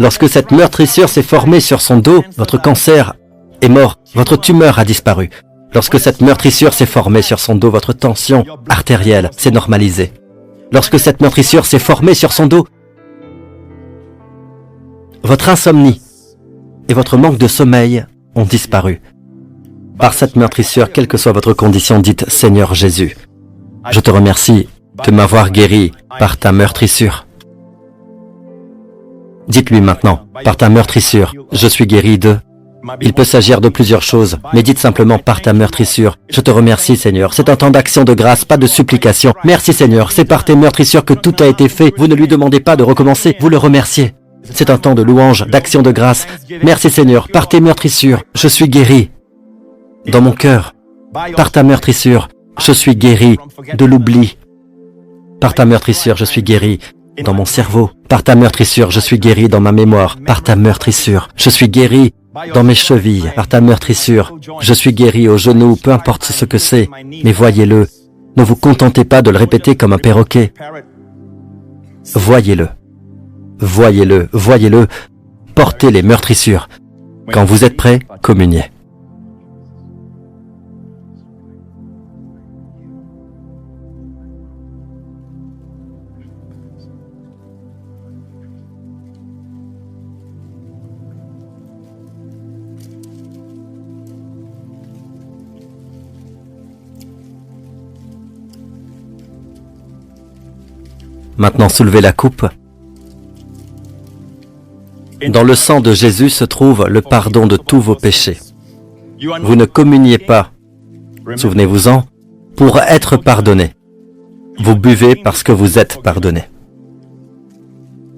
Lorsque cette meurtrissure s'est formée sur son dos, votre cancer est mort, votre tumeur a disparu. Lorsque cette meurtrissure s'est formée sur son dos, votre tension artérielle s'est normalisée. Lorsque cette meurtrissure s'est formée sur son dos, votre insomnie et votre manque de sommeil ont disparu. Par cette meurtrissure, quelle que soit votre condition, dites « Seigneur Jésus, je te remercie de m'avoir guéri par ta meurtrissure. » Dites-lui maintenant, par ta meurtrissure, je suis guéri de... Il peut s'agir de plusieurs choses, mais dites simplement par ta meurtrissure. Je te remercie Seigneur, c'est un temps d'action de grâce, pas de supplication. Merci Seigneur, c'est par tes meurtrissures que tout a été fait. Vous ne lui demandez pas de recommencer, vous le remerciez. C'est un temps de louange, d'action de grâce. Merci Seigneur, par tes meurtrissures, je suis guéri. Dans mon cœur, par ta meurtrissure, je suis guéri de l'oubli. Par ta meurtrissure, je suis guéri dans mon cerveau. Par ta meurtrissure, je suis guéri dans ma mémoire. Par ta meurtrissure, je suis guéri dans mes chevilles. Par ta meurtrissure, je suis guéri aux genoux, peu importe ce que c'est. Mais voyez-le, ne vous contentez pas de le répéter comme un perroquet. Voyez-le, voyez-le, voyez-le, portez les meurtrissures. Quand vous êtes prêts, communiez. Maintenant, soulevez la coupe. Dans le sang de Jésus se trouve le pardon de tous vos péchés. Vous ne communiez pas, souvenez-vous-en, pour être pardonné. Vous buvez parce que vous êtes pardonné.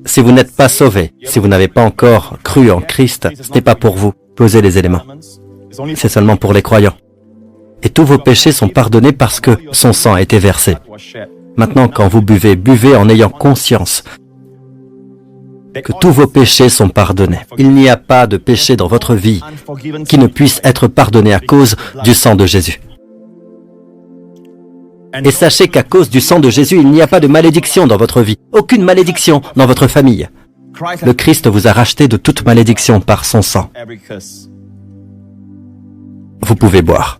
Si vous n'êtes pas sauvé, si vous n'avez pas encore cru en Christ, ce n'est pas pour vous. Posez les éléments. C'est seulement pour les croyants. Et tous vos péchés sont pardonnés parce que son sang a été versé. Maintenant, quand vous buvez, buvez en ayant conscience que tous vos péchés sont pardonnés. Il n'y a pas de péché dans votre vie qui ne puisse être pardonné à cause du sang de Jésus. Et sachez qu'à cause du sang de Jésus, il n'y a pas de malédiction dans votre vie, aucune malédiction dans votre famille. Le Christ vous a racheté de toute malédiction par son sang. Vous pouvez boire.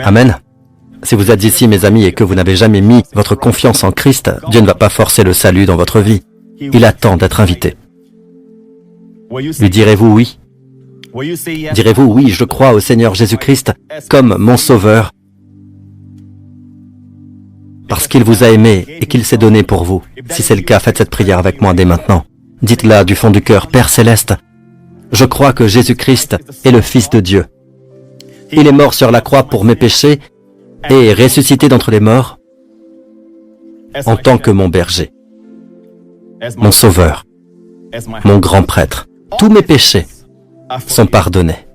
Amen. Si vous êtes ici, mes amis, et que vous n'avez jamais mis votre confiance en Christ, Dieu ne va pas forcer le salut dans votre vie. Il attend d'être invité. Lui direz-vous oui? Direz-vous oui, je crois au Seigneur Jésus-Christ comme mon Sauveur, parce qu'il vous a aimé et qu'il s'est donné pour vous. Si c'est le cas, faites cette prière avec moi dès maintenant. Dites-la du fond du cœur, Père Céleste, je crois que Jésus-Christ est le Fils de Dieu. Il est mort sur la croix pour mes péchés et est ressuscité d'entre les morts en tant que mon berger, mon sauveur, mon grand prêtre. Tous mes péchés sont pardonnés.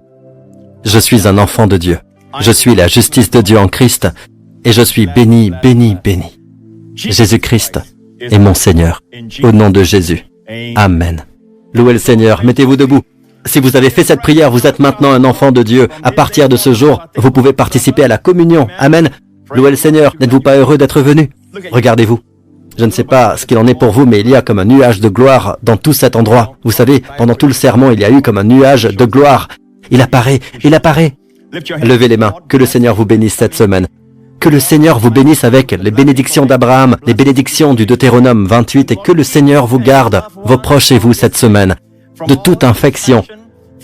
Je suis un enfant de Dieu. Je suis la justice de Dieu en Christ et je suis béni, béni, béni. Jésus-Christ est mon Seigneur. Au nom de Jésus. Amen. Louez le Seigneur. Mettez-vous debout. Si vous avez fait cette prière, vous êtes maintenant un enfant de Dieu. À partir de ce jour, vous pouvez participer à la communion. Amen. Louez le Seigneur. N'êtes-vous pas heureux d'être venu? Regardez-vous. Je ne sais pas ce qu'il en est pour vous, mais il y a comme un nuage de gloire dans tout cet endroit. Vous savez, pendant tout le sermon, il y a eu comme un nuage de gloire. Il apparaît, il apparaît. Levez les mains. Que le Seigneur vous bénisse cette semaine. Que le Seigneur vous bénisse avec les bénédictions d'Abraham, les bénédictions du Deutéronome 28, et que le Seigneur vous garde, vos proches et vous cette semaine, de toute infection,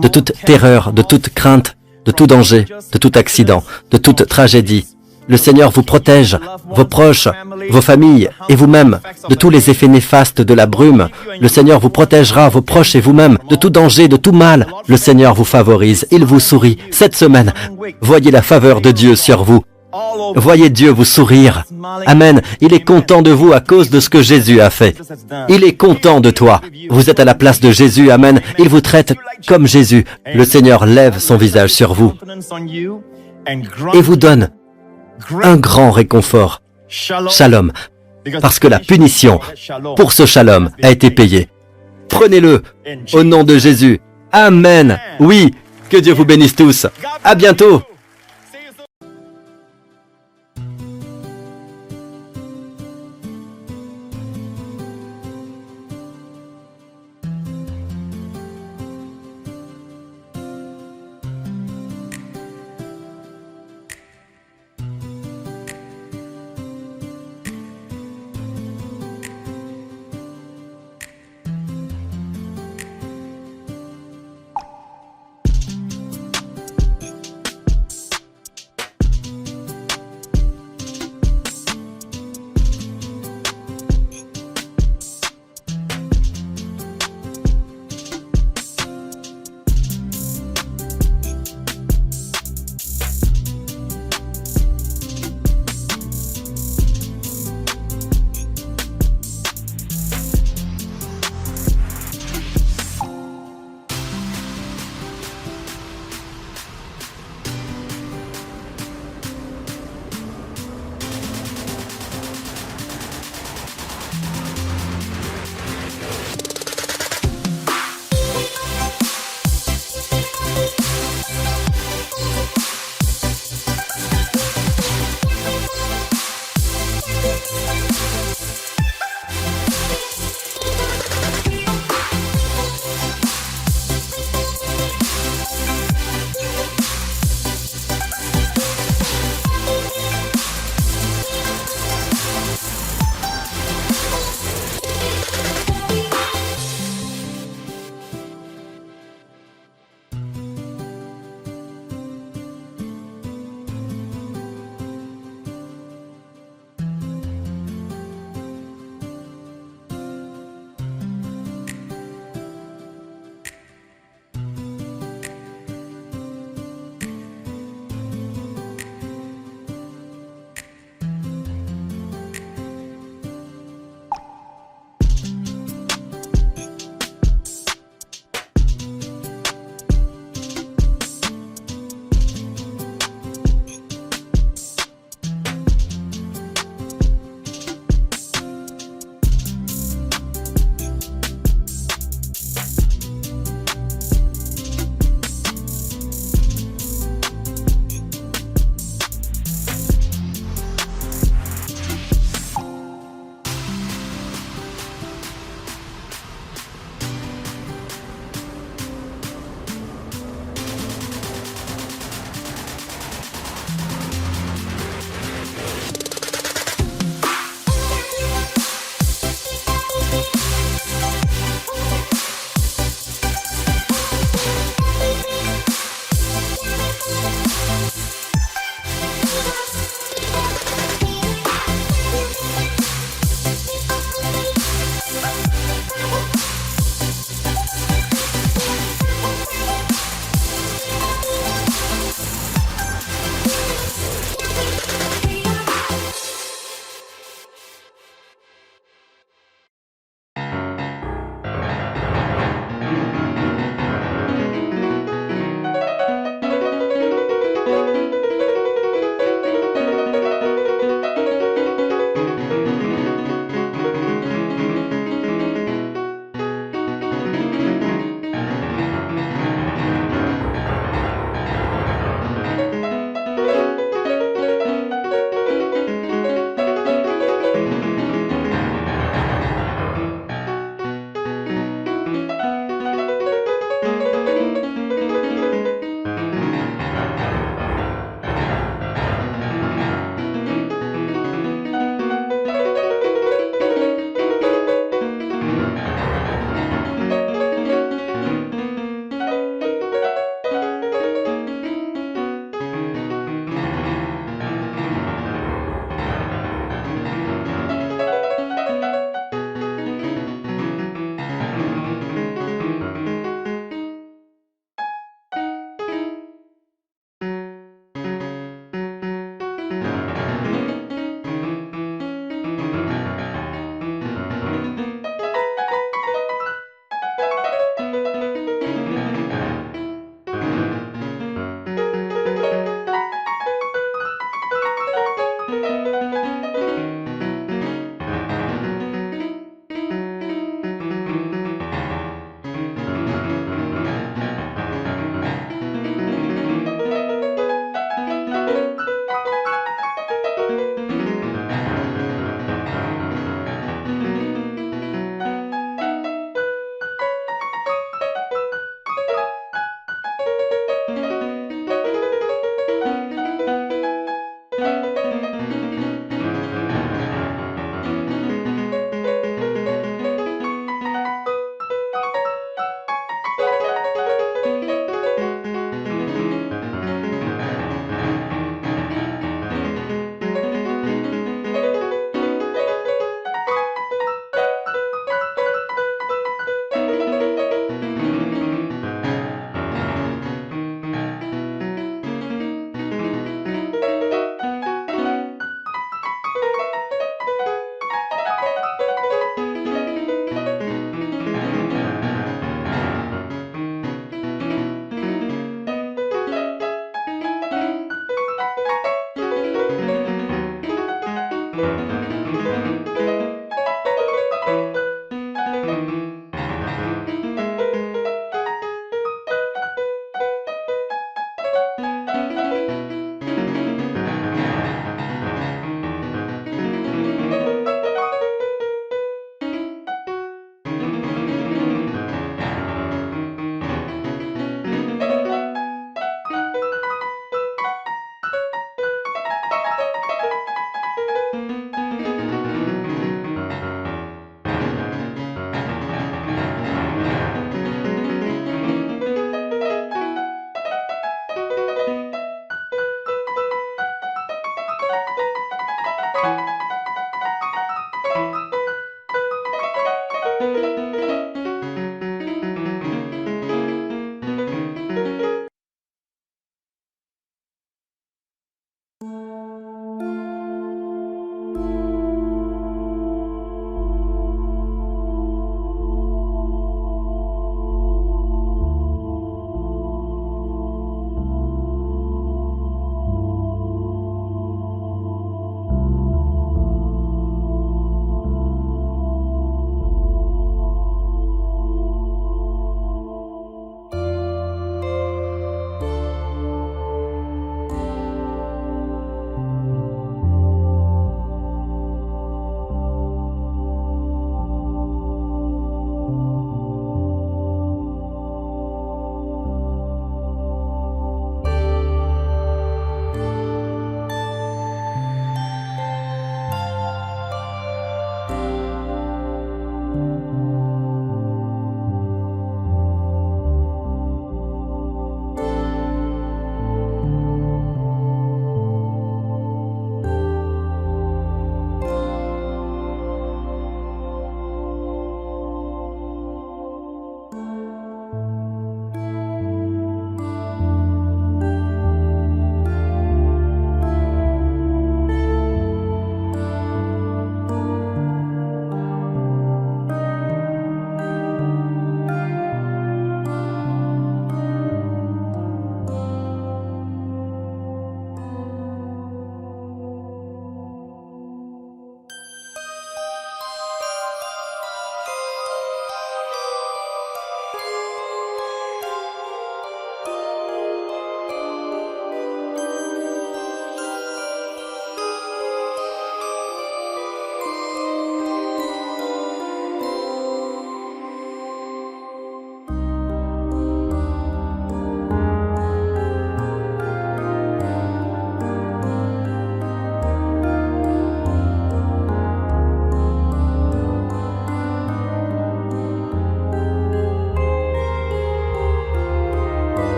de toute terreur, de toute crainte, de tout danger, de tout accident, de toute tragédie. Le Seigneur vous protège, vos proches, vos familles et vous-même, de tous les effets néfastes de la brume. Le Seigneur vous protégera, vos proches et vous-même, de tout danger, de tout mal. Le Seigneur vous favorise, il vous sourit. Cette semaine, voyez la faveur de Dieu sur vous. Voyez Dieu vous sourire. Amen. Il est content de vous à cause de ce que Jésus a fait. Il est content de toi. Vous êtes à la place de Jésus. Amen. Il vous traite comme Jésus. Le Seigneur lève son visage sur vous et vous donne un grand réconfort. Shalom. Parce que la punition pour ce shalom a été payée. Prenez-le au nom de Jésus. Amen. Oui, que Dieu vous bénisse tous. À bientôt.